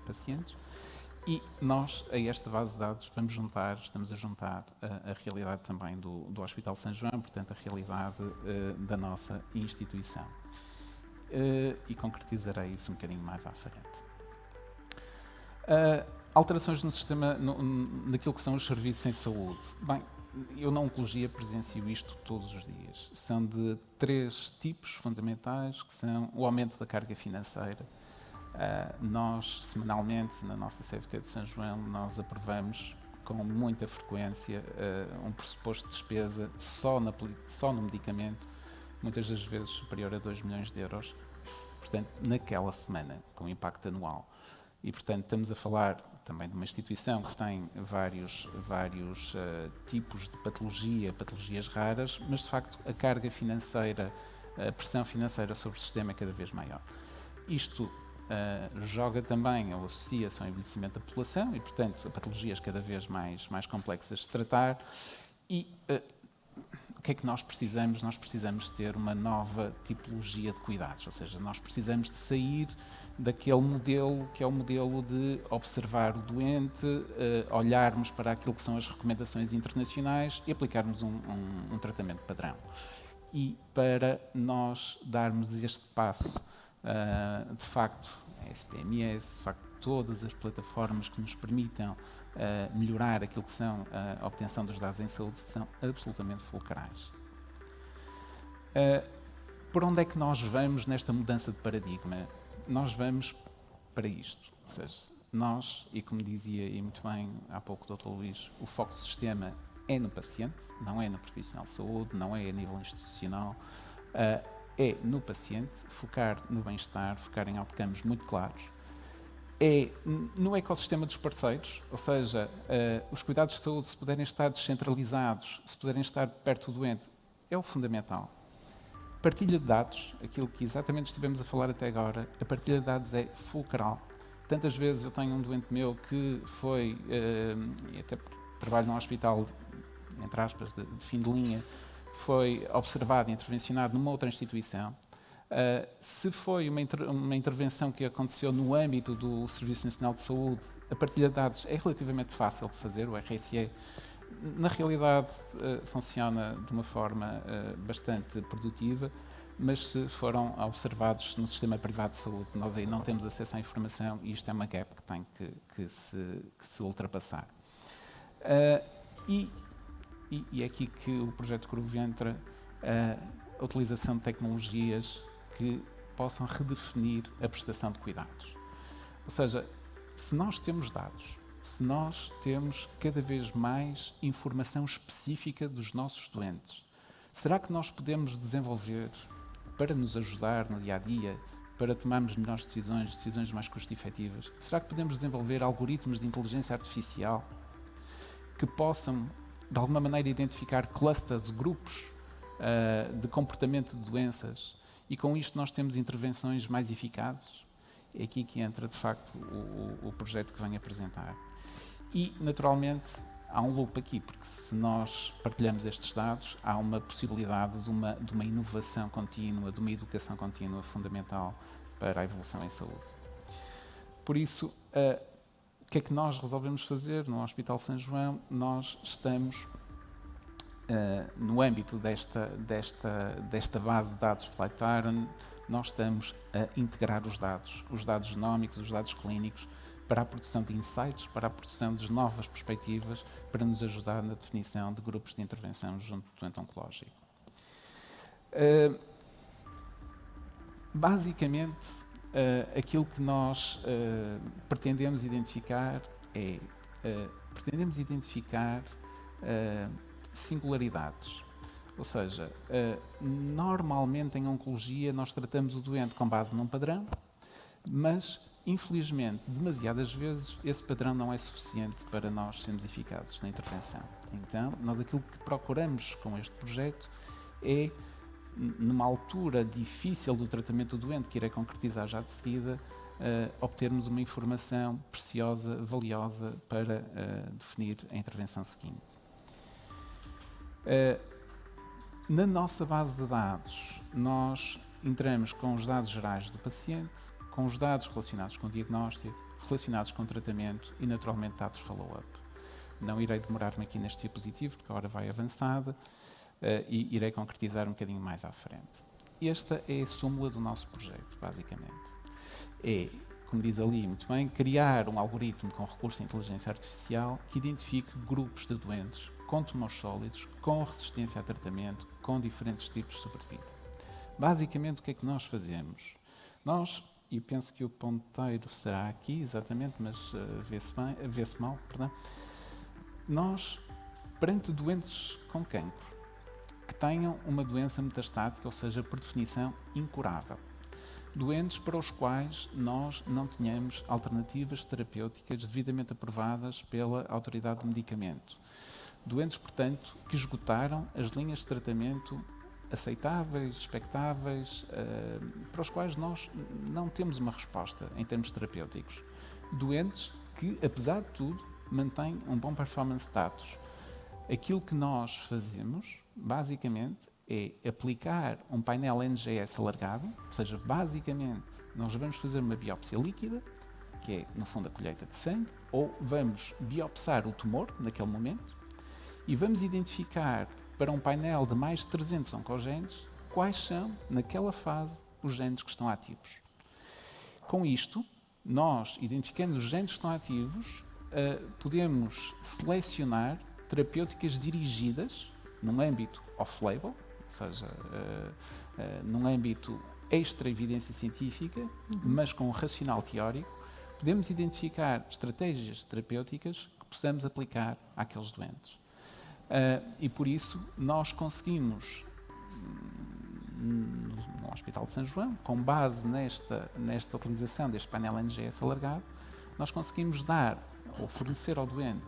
pacientes. E nós, a esta base de dados, estamos a juntar a realidade também do Hospital São João, portanto, a realidade da nossa instituição. E concretizarei isso um bocadinho mais à frente. Alterações no sistema, naquilo que são os serviços em saúde. Bem, eu na oncologia presencio isto todos os dias. São de 3 tipos fundamentais, que são o aumento da carga financeira. Nós, semanalmente, na nossa CFT de São João, nós aprovamos com muita frequência um pressuposto de despesa só no medicamento, muitas das vezes superior a 2 milhões de euros, portanto, naquela semana, com impacto anual. E, portanto, estamos a falar também de uma instituição que tem vários tipos de patologias raras, mas, de facto, a carga financeira, a pressão financeira sobre o sistema é cada vez maior. Isto joga também ou associa-se ao envelhecimento da população e, portanto, a patologias cada vez mais complexas de tratar. E o que é que nós precisamos? Nós precisamos ter uma nova tipologia de cuidados, ou seja, nós precisamos de sair daquele modelo que é o modelo de observar o doente, olharmos para aquilo que são as recomendações internacionais e aplicarmos um tratamento padrão. E para nós darmos este passo, de facto, a SPMS, de facto, todas as plataformas que nos permitam melhorar aquilo que são a obtenção dos dados em saúde são absolutamente fulcrais. Por onde é que nós vamos nesta mudança de paradigma? Nós vamos para isto, ou seja, nós, e como dizia e muito bem há pouco o Dr. Luís, o foco do sistema é no paciente, não é no profissional de saúde, não é a nível institucional, é no paciente, focar no bem-estar, focar em outcomes muito claros, é no ecossistema dos parceiros, ou seja, os cuidados de saúde, se puderem estar descentralizados, se puderem estar perto do doente, é o fundamental. Partilha de dados, aquilo que exatamente estivemos a falar até agora, a partilha de dados é fulcral. Tantas vezes eu tenho um doente meu que foi, e até trabalho num hospital, entre aspas, de fim de linha, foi observado e intervencionado numa outra instituição. Se foi uma intervenção que aconteceu no âmbito do Serviço Nacional de Saúde, a partilha de dados é relativamente fácil de fazer, o RSE, na realidade, funciona de uma forma bastante produtiva, mas se foram observados no sistema privado de saúde, nós aí não temos acesso à informação e isto é uma gap que tem que se ultrapassar. E é aqui que o projeto CRUV entra, a utilização de tecnologias que possam redefinir a prestação de cuidados. Ou seja, se nós temos dados, se nós temos cada vez mais informação específica dos nossos doentes, será que nós podemos desenvolver para nos ajudar no dia-a-dia, para tomarmos melhores decisões, decisões mais custo-efetivas? Será que podemos desenvolver algoritmos de inteligência artificial que possam, de alguma maneira, identificar clusters, grupos de comportamento de doenças, e com isto nós temos intervenções mais eficazes? É aqui que entra, de facto, o projeto que venho apresentar. E, naturalmente, há um loop aqui, porque se nós partilhamos estes dados, há uma possibilidade de uma inovação contínua, de uma educação contínua fundamental para a evolução em saúde. Por isso, o que é que nós resolvemos fazer no Hospital São João? Nós estamos, no âmbito desta base de dados Flatiron, nós estamos a integrar os dados genómicos, os dados clínicos, para a produção de insights, para a produção de novas perspectivas, para nos ajudar na definição de grupos de intervenção junto do doente oncológico. Basicamente, aquilo que nós pretendemos identificar é singularidades. Ou seja, normalmente em oncologia nós tratamos o doente com base num padrão, mas infelizmente, demasiadas vezes, esse padrão não é suficiente para nós sermos eficazes na intervenção. Então, nós aquilo que procuramos com este projeto é, numa altura difícil do tratamento do doente, que irei concretizar já de seguida, obtermos uma informação preciosa, valiosa, para definir a intervenção seguinte. Na nossa base de dados, nós entramos com os dados gerais do paciente, com os dados relacionados com o diagnóstico, relacionados com o tratamento e, naturalmente, dados follow-up. Não irei demorar-me aqui neste diapositivo, porque a hora vai avançada, e irei concretizar um bocadinho mais à frente. Esta é a súmula do nosso projeto, basicamente. É, como diz ali muito bem, criar um algoritmo com recurso de inteligência artificial que identifique grupos de doentes com tumores sólidos, com resistência a tratamento, com diferentes tipos de sobrevida. Basicamente, o que é que nós fazemos? Nós, e penso que o ponteiro será aqui, exatamente, mas vê-se mal, perdão. Nós, perante doentes com cancro, que tenham uma doença metastática, ou seja, por definição, incurável. Doentes para os quais nós não tenhamos alternativas terapêuticas devidamente aprovadas pela autoridade do medicamento. Doentes, portanto, que esgotaram as linhas de tratamento aceitáveis, expectáveis, para os quais nós não temos uma resposta em termos terapêuticos. Doentes que, apesar de tudo, mantêm um bom performance status. Aquilo que nós fazemos, basicamente, é aplicar um painel NGS alargado, ou seja, basicamente, nós vamos fazer uma biópsia líquida, que é, no fundo, a colheita de sangue, ou vamos biopsar o tumor, naquele momento, e vamos identificar, para um painel de mais de 300 oncogenes, quais são, naquela fase, os genes que estão ativos. Com isto, nós, identificando os genes que estão ativos, podemos selecionar terapêuticas dirigidas num âmbito off-label, ou seja, num âmbito extra-evidência científica, mas com um racional teórico, podemos identificar estratégias terapêuticas que possamos aplicar àqueles doentes. E por isso nós conseguimos, no Hospital de São João, com base nesta utilização deste painel NGS alargado, nós conseguimos dar ou fornecer ao doente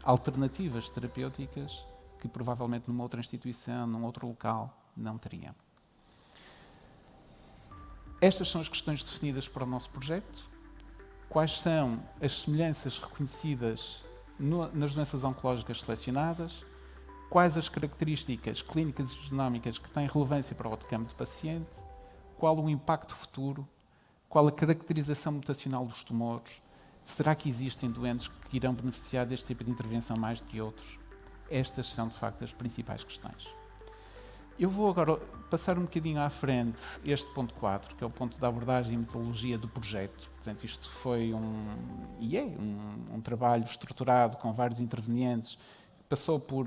alternativas terapêuticas que provavelmente numa outra instituição, num outro local, não teriam. Estas são as questões definidas para o nosso projeto. Quais são as semelhanças reconhecidas nas doenças oncológicas selecionadas? Quais as características clínicas e genómicas que têm relevância para o outcome do paciente? Qual o impacto futuro? Qual a caracterização mutacional dos tumores? Será que existem doentes que irão beneficiar deste tipo de intervenção mais do que outros? Estas são, de facto, as principais questões. Eu vou agora passar um bocadinho à frente este ponto 4, que é o ponto da abordagem e metodologia do projeto. Portanto, isto foi um trabalho estruturado com vários intervenientes, passou por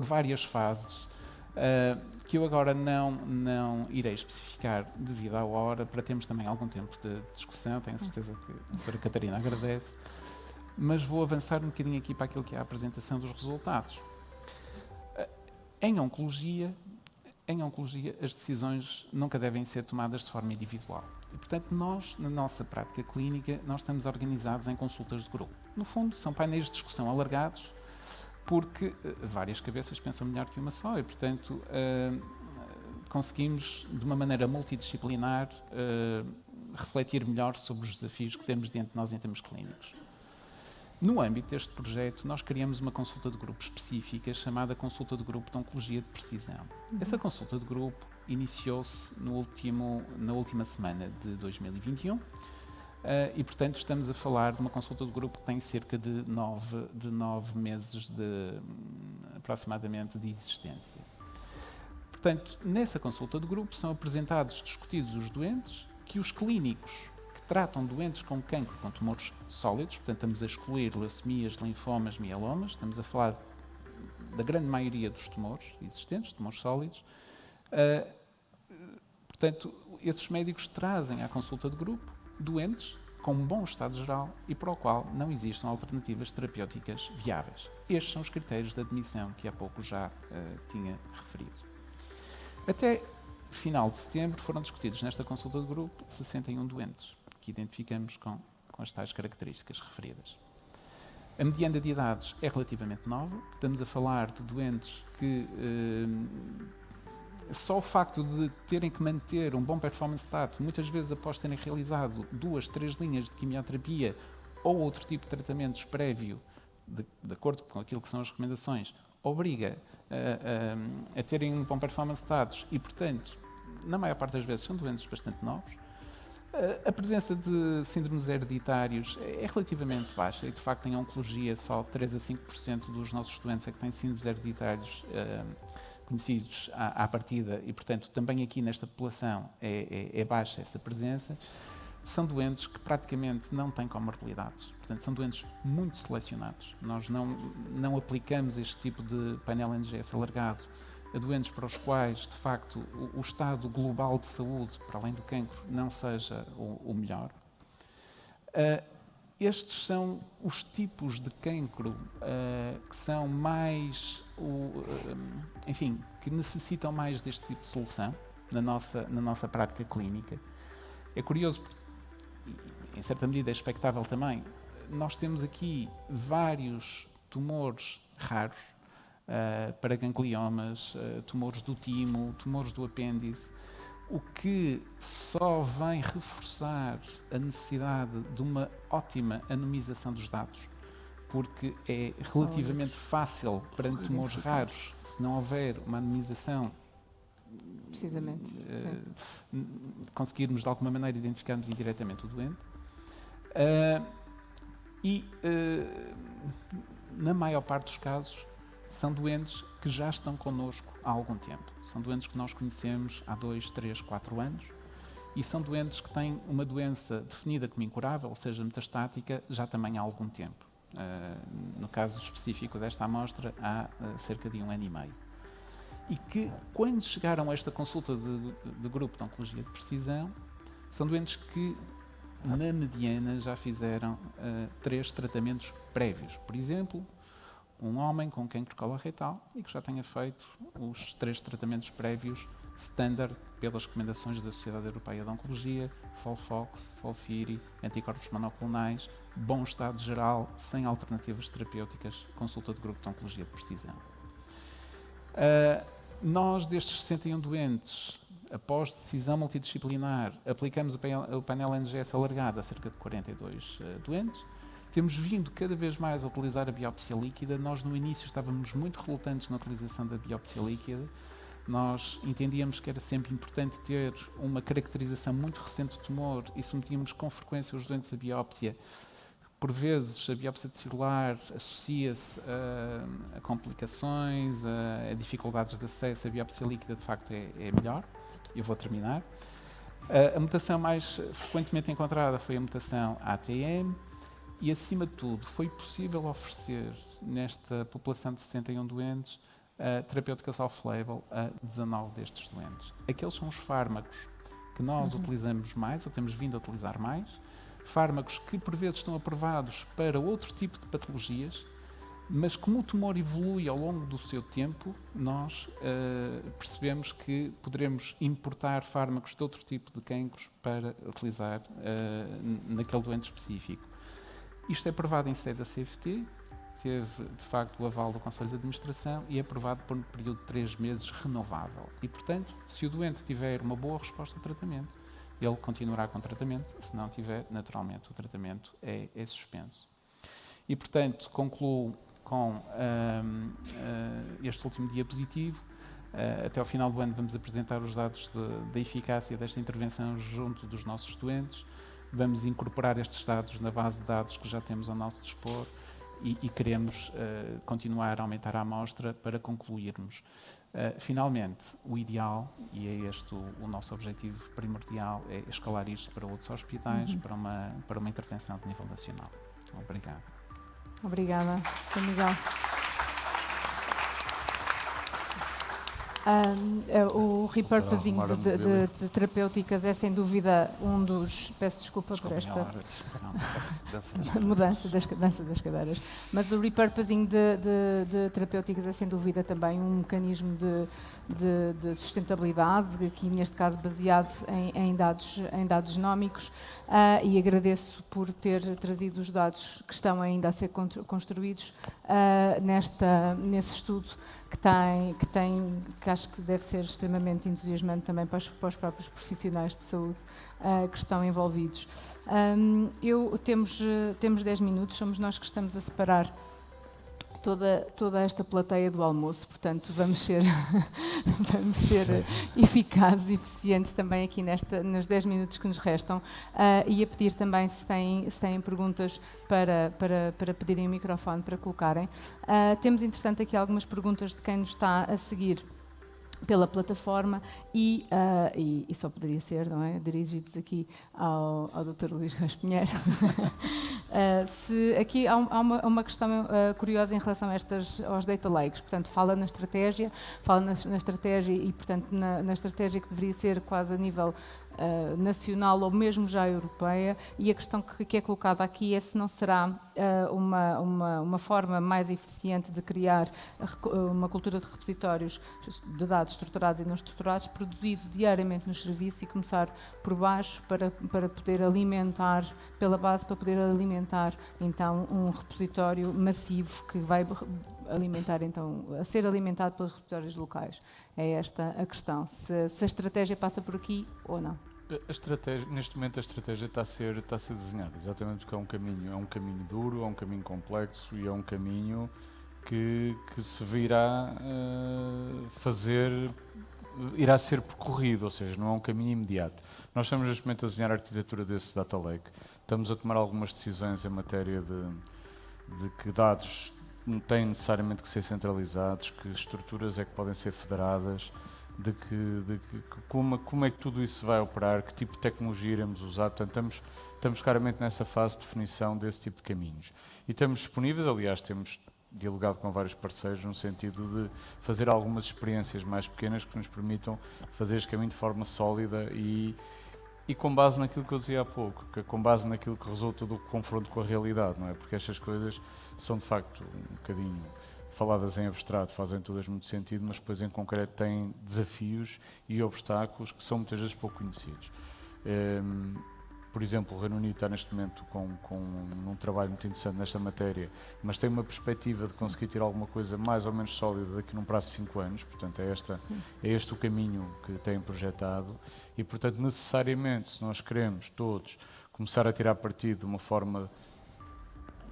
várias fases, que eu agora não irei especificar devido à hora, para termos também algum tempo de discussão, tenho certeza que a doutora Catarina agradece, mas vou avançar um bocadinho aqui para aquilo que é a apresentação dos resultados. Em oncologia, em oncologia, as decisões nunca devem ser tomadas de forma individual. E, portanto, nós, na nossa prática clínica, nós estamos organizados em consultas de grupo. No fundo, são painéis de discussão alargados, porque várias cabeças pensam melhor que uma só e, portanto, conseguimos, de uma maneira multidisciplinar, refletir melhor sobre os desafios que temos diante de nós em termos clínicos. No âmbito deste projeto, nós criamos uma consulta de grupo específica chamada Consulta de Grupo de Oncologia de Precisão. Essa consulta de grupo iniciou-se na última semana de 2021 e, portanto, estamos a falar de uma consulta de grupo que tem cerca de 9 meses aproximadamente de existência. Portanto, nessa consulta de grupo são apresentados, discutidos os doentes que os clínicos tratam doentes com cancro com tumores sólidos, portanto estamos a excluir leucemias, linfomas, mielomas, estamos a falar da grande maioria dos tumores existentes, tumores sólidos. Portanto, esses médicos trazem à consulta de grupo doentes com um bom estado geral e para o qual não existem alternativas terapêuticas viáveis. Estes são os critérios de admissão que há pouco já tinha referido. Até final de setembro foram discutidos nesta consulta de grupo 61 doentes que identificamos com as tais características referidas. A mediana de idades é relativamente nova, estamos a falar de doentes que só o facto de terem que manter um bom performance status, muitas vezes após terem realizado 2, 3 linhas de quimioterapia ou outro tipo de tratamentos prévio, de acordo com aquilo que são as recomendações, obriga a terem um bom performance status e, portanto, na maior parte das vezes são doentes bastante novos. A presença de síndromes hereditários é relativamente baixa e, de facto, em oncologia só 3 a 5% dos nossos doentes é que têm síndromes hereditários conhecidos à partida e, portanto, também aqui nesta população é baixa essa presença. São doentes que praticamente não têm comorbilidades, portanto, são doentes muito selecionados. Nós não aplicamos este tipo de painel NGS alargado a doentes para os quais, de facto, o estado global de saúde, para além do cancro, não seja o melhor. Estes são os tipos de cancro que são mais, enfim, que necessitam mais deste tipo de solução na nossa prática clínica. É curioso, em certa medida é expectável também, nós temos aqui vários tumores raros, para gangliomas, tumores do timo, tumores do apêndice, o que só vem reforçar a necessidade de uma ótima anonimização dos dados, porque é relativamente fácil, perante tumores raros, se não houver uma anonimização, precisamente, conseguirmos de alguma maneira identificarmos indiretamente o doente. Na maior parte dos casos, são doentes que já estão connosco há algum tempo. São doentes que nós conhecemos há 2, 3, 4 anos e são doentes que têm uma doença definida como incurável, ou seja, metastática, já também há algum tempo. No caso específico desta amostra, há cerca de 1 ano e meio. E que, quando chegaram a esta consulta de grupo de oncologia de precisão, são doentes que, na mediana, já fizeram 3 tratamentos prévios. Por exemplo, um homem com cancro coloretal e que já tenha feito os 3 tratamentos prévios standard pelas recomendações da Sociedade Europeia de Oncologia, FOLFOX, FOLFIRI, anticorpos monoclonais, bom estado geral, sem alternativas terapêuticas, consulta de grupo de oncologia de precisão. Nós, destes 61 doentes, após decisão multidisciplinar, aplicamos o painel NGS alargado a cerca de 42 doentes. Temos vindo cada vez mais a utilizar a biópsia líquida. Nós, no início, estávamos muito relutantes na utilização da biópsia líquida. Nós entendíamos que era sempre importante ter uma caracterização muito recente do tumor e submetíamos com frequência os doentes à biópsia. Por vezes, a biópsia celular associa-se a complicações, a dificuldades de acesso. A biópsia líquida, de facto, é melhor. Eu vou terminar. A mutação mais frequentemente encontrada foi a mutação ATM. E, acima de tudo, foi possível oferecer, nesta população de 61 doentes, terapêuticas off-label a 19 destes doentes. Aqueles são os fármacos que nós utilizamos mais, ou temos vindo a utilizar mais, fármacos que, por vezes, estão aprovados para outro tipo de patologias, Mas como o tumor evolui ao longo do seu tempo, nós percebemos que poderemos importar fármacos de outro tipo de cancros para utilizar naquele doente específico. Isto é aprovado em sede da CFT, teve de facto o aval do Conselho de Administração e é aprovado por um período de 3 meses renovável. E, portanto, se o doente tiver uma boa resposta ao tratamento, ele continuará com o tratamento, se não tiver, naturalmente, o tratamento é suspenso. E, portanto, concluo com este último diapositivo. Até ao final do ano vamos apresentar os dados da eficácia desta intervenção junto dos nossos doentes. Vamos incorporar estes dados na base de dados que já temos ao nosso dispor e queremos continuar a aumentar a amostra para concluirmos. Finalmente, o ideal, e é este o nosso objetivo primordial, é escalar isto para outros hospitais, para uma intervenção de nível nacional. Obrigado. Obrigada, Sr. Miguel. O repurposing de terapêuticas é sem dúvida um dos... Peço desculpa por esta mudança das cadeiras. Mas o repurposing de terapêuticas é sem dúvida também um mecanismo de sustentabilidade, aqui neste caso baseado em dados genómicos, e agradeço por ter trazido os dados que estão ainda a ser construídos nesse estudo que acho que deve ser extremamente entusiasmante também para os próprios profissionais de saúde que estão envolvidos. Temos 10 minutos, somos nós que estamos a separar toda esta plateia do almoço, portanto vamos ser eficazes e eficientes também aqui nos 10 minutos que nos restam, e a pedir também se têm perguntas para pedirem o microfone para colocarem. Temos entretanto aqui algumas perguntas de quem nos está a seguir pela plataforma e só poderia ser, não é, dirigidos aqui ao Dr. Luís Ramos Pinheiro. Aqui há uma questão curiosa em relação aos data lakes, portanto fala na estratégia e portanto na estratégia que deveria ser quase a nível nacional ou mesmo já europeia, e a questão que é colocada aqui é se não será uma forma mais eficiente de criar uma cultura de repositórios de dados estruturados e não estruturados, produzido diariamente nos serviços e começar por baixo para poder alimentar, pela base, para poder alimentar então um repositório massivo que vai alimentar então, a ser alimentado pelos repositórios locais. É esta a questão, se a estratégia passa por aqui ou não. Neste momento a estratégia está a ser desenhada, exatamente porque é um caminho duro, é um caminho complexo e é um caminho que se virá irá ser percorrido, ou seja, não é um caminho imediato. Nós estamos neste momento a desenhar a arquitetura desse data lake, estamos a tomar algumas decisões em matéria de que dados não têm necessariamente que ser centralizados, que estruturas é que podem ser federadas, como é que tudo isso vai operar, que tipo de tecnologia iremos usar. Portanto, estamos claramente nessa fase de definição desse tipo de caminhos. E estamos disponíveis, aliás, temos dialogado com vários parceiros no sentido de fazer algumas experiências mais pequenas que nos permitam fazer este caminho de forma sólida e com base naquilo que eu dizia há pouco, com base naquilo que resulta do confronto com a realidade, não é? Porque estas coisas são de facto um bocadinho faladas em abstrato, fazem todas muito sentido, mas depois em concreto têm desafios e obstáculos que são muitas vezes pouco conhecidos. Por exemplo, o Reino Unido está neste momento com um trabalho muito interessante nesta matéria, mas tem uma perspectiva de conseguir ter alguma coisa mais ou menos sólida daqui num prazo de 5 anos, portanto é este o caminho que têm projetado e, portanto, necessariamente, se nós queremos todos começar a tirar partido de uma forma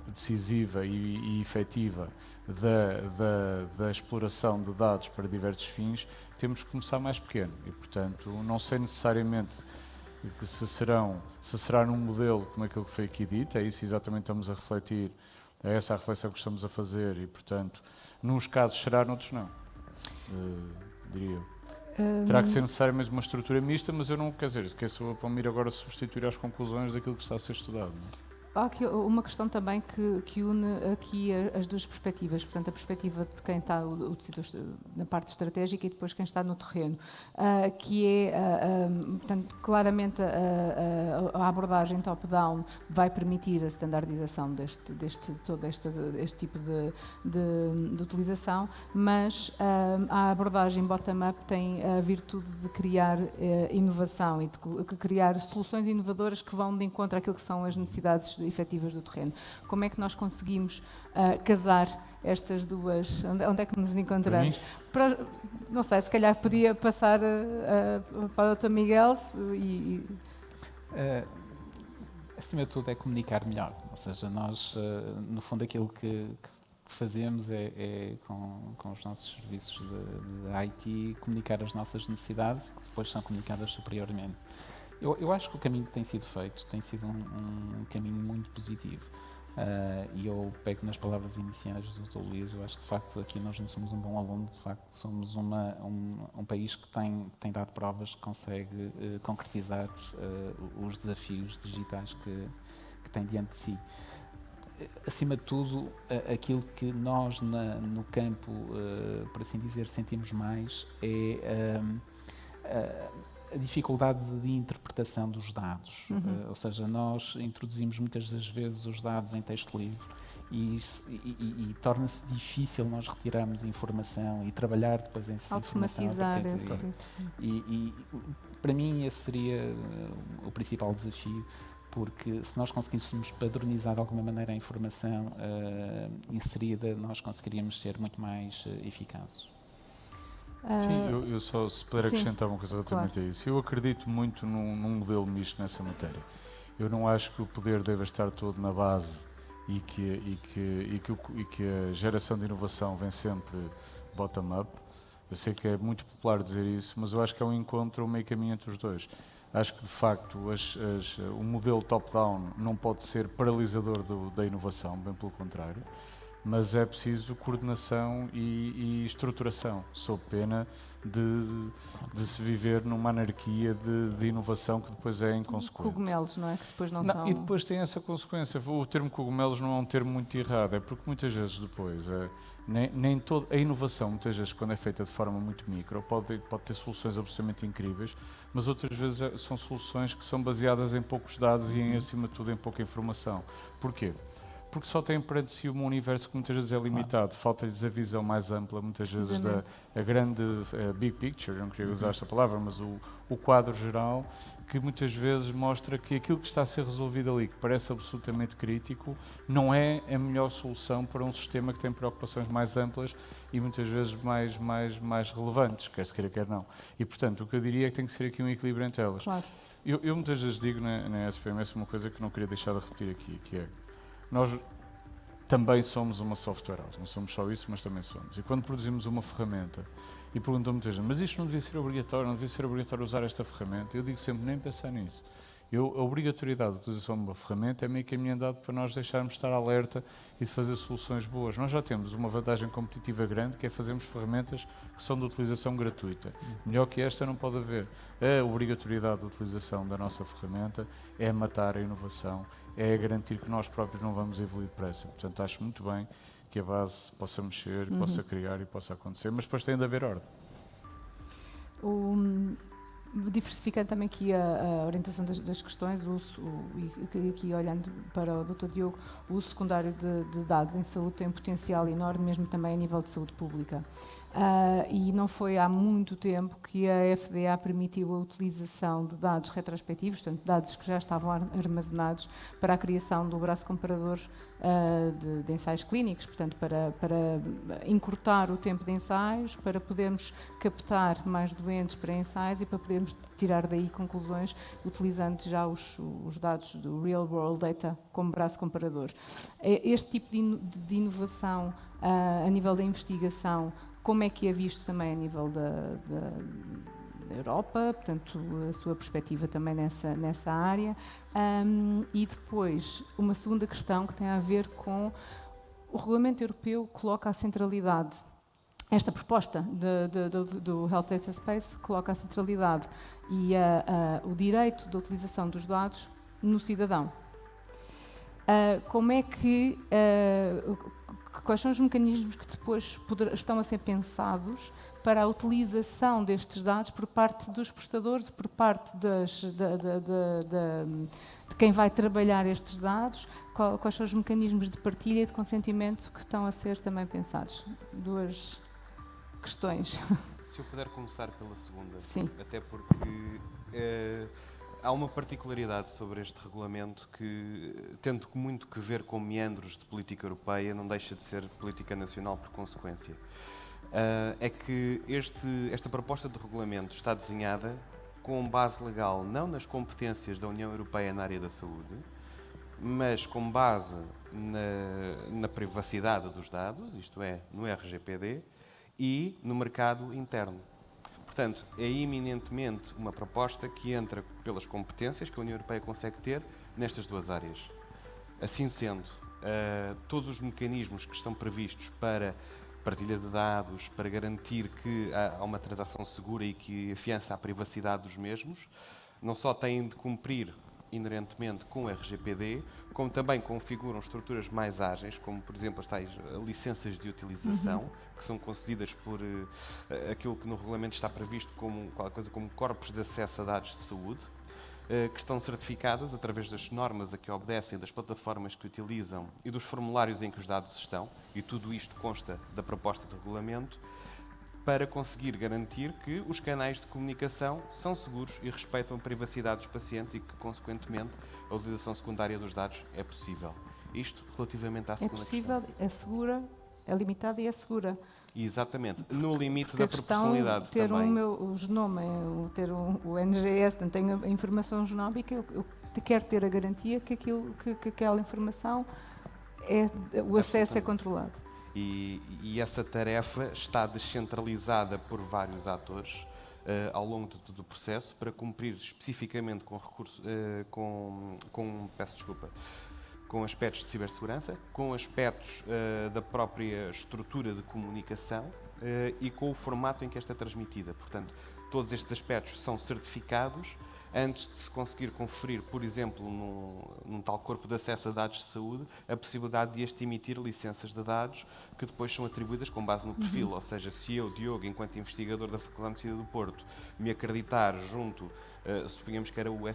decisiva e efetiva da exploração de dados para diversos fins, temos que começar mais pequeno e, portanto, não sei necessariamente que se será num modelo como aquele que foi aqui dito, é isso exatamente que estamos a refletir, é essa a reflexão que estamos a fazer e, portanto, nos casos será, noutros não, diria eu. Terá que ser necessariamente uma estrutura mista, mas eu não, quer dizer, quem sou eu para me ir agora substituir às conclusões daquilo que está a ser estudado, não é? há aqui uma questão também que une aqui as duas perspectivas, portanto a perspectiva de quem está na parte estratégica e depois quem está no terreno, que é, portanto, claramente a abordagem top-down vai permitir a standardização todo este tipo de utilização, mas a abordagem bottom-up tem a virtude de criar inovação e de criar soluções inovadoras que vão de encontro àquilo que são as necessidades efetivas do terreno. Como é que nós conseguimos casar estas duas? Onde é que nos encontramos? Não sei, se calhar podia passar para o Dr. Miguel acima de tudo é comunicar melhor, ou seja, nós no fundo aquilo que fazemos é com os nossos serviços de IT comunicar as nossas necessidades, que depois são comunicadas superiormente. Eu acho que o caminho que tem sido feito tem sido um caminho muito positivo. E eu pego nas palavras iniciais do Dr. Luís, eu acho que de facto aqui nós não somos um bom aluno, de facto somos um país que tem dado provas que consegue concretizar os desafios digitais que tem diante de si. Acima de tudo, aquilo que nós no campo, por assim dizer, sentimos mais é a dificuldade de interpretação dos dados. Ou seja, nós introduzimos muitas das vezes os dados em texto livre e torna-se difícil nós retirarmos informação e trabalhar depois em automatizar informação. E para mim esse seria o principal desafio, porque se nós conseguíssemos padronizar de alguma maneira a informação inserida, nós conseguiríamos ser muito mais eficazes. Sim, eu só se puder acrescentar uma coisa relativamente a isso. Eu acredito muito num modelo misto nessa matéria. Eu não acho que o poder deva estar todo na base e que a geração de inovação vem sempre bottom-up. Eu sei que é muito popular dizer isso, mas eu acho que é um encontro, um meio caminho entre os dois. Acho que, de facto, o modelo top-down não pode ser paralisador da inovação, bem pelo contrário, mas é preciso coordenação e estruturação, sob pena de se viver numa anarquia de inovação que depois é inconsequente. Cogumelos, não é? Que depois não estão... E depois tem essa consequência. O termo cogumelos não é um termo muito errado, é porque muitas vezes depois... a inovação, muitas vezes, quando é feita de forma muito micro, pode ter soluções absolutamente incríveis, mas outras vezes são soluções que são baseadas em poucos dados e, acima de tudo, em pouca informação. Porquê? Porque só tem perante si um universo que muitas vezes é limitado, falta-lhes a visão mais ampla, muitas vezes a grande big picture, não queria usar esta palavra, mas o quadro geral, que muitas vezes mostra que aquilo que está a ser resolvido ali, que parece absolutamente crítico, não é a melhor solução para um sistema que tem preocupações mais amplas e muitas vezes mais relevantes, quer se queira, quer não. E, portanto, o que eu diria é que tem que ser aqui um equilíbrio entre elas. Claro. Eu muitas vezes digo na SPMS uma coisa que não queria deixar de repetir aqui, que é: nós também somos uma software house, não somos só isso, mas também somos. E quando produzimos uma ferramenta e perguntam muita gente, mas isto não devia ser obrigatório, não devia ser obrigatório usar esta ferramenta, eu digo sempre, nem pensar nisso. A obrigatoriedade de utilização de uma ferramenta é meio caminho andado para nós deixarmos de estar alerta e de fazer soluções boas. Nós já temos uma vantagem competitiva grande, que é fazermos ferramentas que são de utilização gratuita. Melhor que esta não pode haver. A obrigatoriedade de utilização da nossa ferramenta é matar a inovação, é garantir que nós próprios não vamos evoluir depressa. Portanto, acho muito bem que a base possa mexer, possa criar e possa acontecer, mas depois tem de haver ordem. Diversificando também aqui a orientação das questões, e aqui olhando para o Dr. Diogo, o uso secundário de dados em saúde tem um potencial enorme, mesmo também a nível de saúde pública. E não foi há muito tempo que a FDA permitiu a utilização de dados retrospectivos, portanto, dados que já estavam armazenados para a criação do braço comparador de ensaios clínicos, portanto, para encurtar o tempo de ensaios, para podermos captar mais doentes para ensaios e para podermos tirar daí conclusões utilizando já os dados do Real World Data como braço comparador. Este tipo de inovação a nível da investigação, como é que é visto também a nível da Europa, portanto, a sua perspectiva também nessa área. E depois, uma segunda questão que tem a ver com o Regulamento Europeu coloca a centralidade. Esta proposta do Health Data Space coloca a centralidade e o direito da utilização dos dados no cidadão. como é que, quais são os mecanismos que depois estão a ser pensados para a utilização destes dados por parte dos prestadores, por parte de quem vai trabalhar estes dados, quais são os mecanismos de partilha e de consentimento que estão a ser também pensados? Duas questões. Se eu puder começar pela segunda. Sim. Até porque há uma particularidade sobre este regulamento que, tendo muito que ver com meandros de política europeia, não deixa de ser política nacional por consequência. É que esta proposta de regulamento está desenhada com base legal não nas competências da União Europeia na área da saúde, mas com base na privacidade dos dados, isto é, no RGPD, e no mercado interno. Portanto, é eminentemente uma proposta que entra pelas competências que a União Europeia consegue ter nestas duas áreas. Assim sendo, todos os mecanismos que estão previstos para partilha de dados, para garantir que há uma transação segura e que afiança a privacidade dos mesmos, não só têm de cumprir inerentemente com o RGPD, como também configuram estruturas mais ágeis, como, por exemplo, as tais licenças de utilização, que são concedidas por aquilo que no regulamento está previsto como qualquer coisa como corpos de acesso a dados de saúde, que estão certificadas através das normas a que obedecem, das plataformas que utilizam e dos formulários em que os dados estão, e tudo isto consta da proposta de regulamento, para conseguir garantir que os canais de comunicação são seguros e respeitam a privacidade dos pacientes e que, consequentemente, a utilização secundária dos dados é possível. Isto relativamente à segunda questão. É possível, é segura, é limitada e é segura. Exatamente, no limite Porque da proporcionalidade ter também. o genoma, ter o NGS, portanto, tenho a informação genómica, eu quero ter a garantia que aquela informação, o acesso é controlado. E essa tarefa está descentralizada por vários atores ao longo de todo o processo para cumprir especificamente com recursos, com aspectos de cibersegurança, com aspectos da própria estrutura de comunicação e com o formato em que esta é transmitida. Portanto, todos estes aspectos são certificados antes de se conseguir conferir, por exemplo, num tal corpo de acesso a dados de saúde, a possibilidade de este emitir licenças de dados que depois são atribuídas com base no perfil. Ou seja, se eu, Diogo, enquanto investigador da Faculdade de Medicina do Porto, me acreditar junto, suponhamos que era o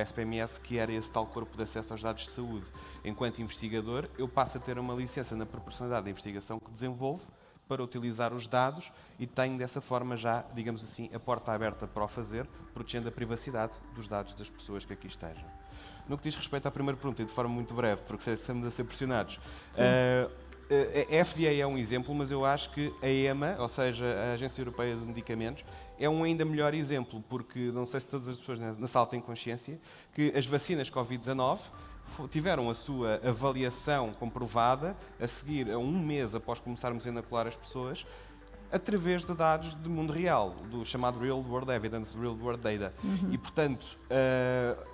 SPMS, que era esse tal corpo de acesso aos dados de saúde, enquanto investigador, eu passo a ter uma licença na proporcionalidade da investigação que desenvolvo para utilizar os dados e tenho dessa forma já, digamos assim, a porta aberta para o fazer, protegendo a privacidade dos dados das pessoas que aqui estejam. No que diz respeito à primeira pergunta, e de forma muito breve, porque estamos a ser pressionados, a FDA é um exemplo, mas eu acho que a EMA, ou seja, a Agência Europeia de Medicamentos, é um ainda melhor exemplo, porque não sei se todas as pessoas na sala têm consciência que as vacinas Covid-19 tiveram a sua avaliação comprovada a seguir a um mês após começarmos a inocular as pessoas, através de dados do mundo real, do chamado Real World Evidence, Real World Data. E, portanto,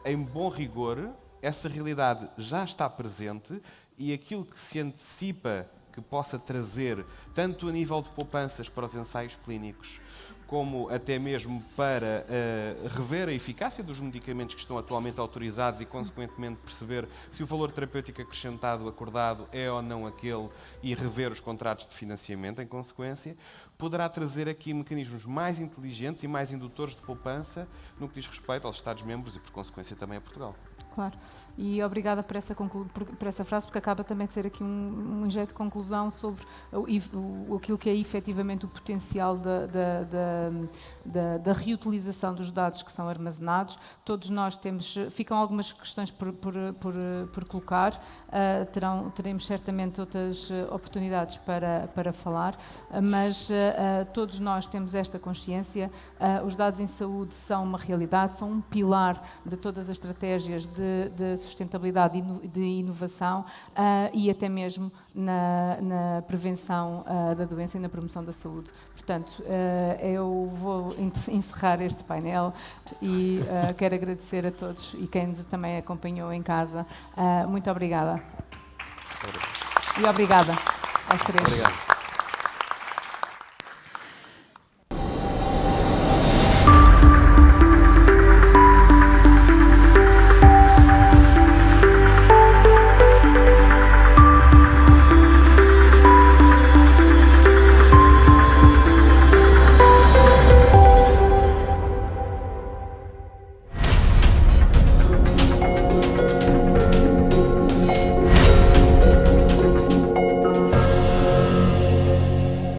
em bom rigor, essa realidade já está presente e aquilo que se antecipa que possa trazer, tanto a nível de poupanças para os ensaios clínicos, como até mesmo para rever a eficácia dos medicamentos que estão atualmente autorizados e, consequentemente, perceber se o valor terapêutico acrescentado acordado é ou não aquele e rever os contratos de financiamento, em consequência, poderá trazer aqui mecanismos mais inteligentes e mais indutores de poupança no que diz respeito aos Estados-membros e, por consequência, também a Portugal. Claro. E obrigada por essa frase, porque acaba também de ser aqui um jeito de conclusão sobre aquilo que é efetivamente o potencial da reutilização dos dados que são armazenados. Todos nós ficam algumas questões por colocar, teremos certamente outras oportunidades para falar, mas todos nós temos esta consciência, os dados em saúde são uma realidade, são um pilar de todas as estratégias de sustentabilidade e de inovação e até mesmo na prevenção da doença e na promoção da saúde. Portanto, eu vou encerrar este painel e quero agradecer a todos e quem nos também acompanhou em casa. Muito obrigada. E obrigada aos três. Obrigado.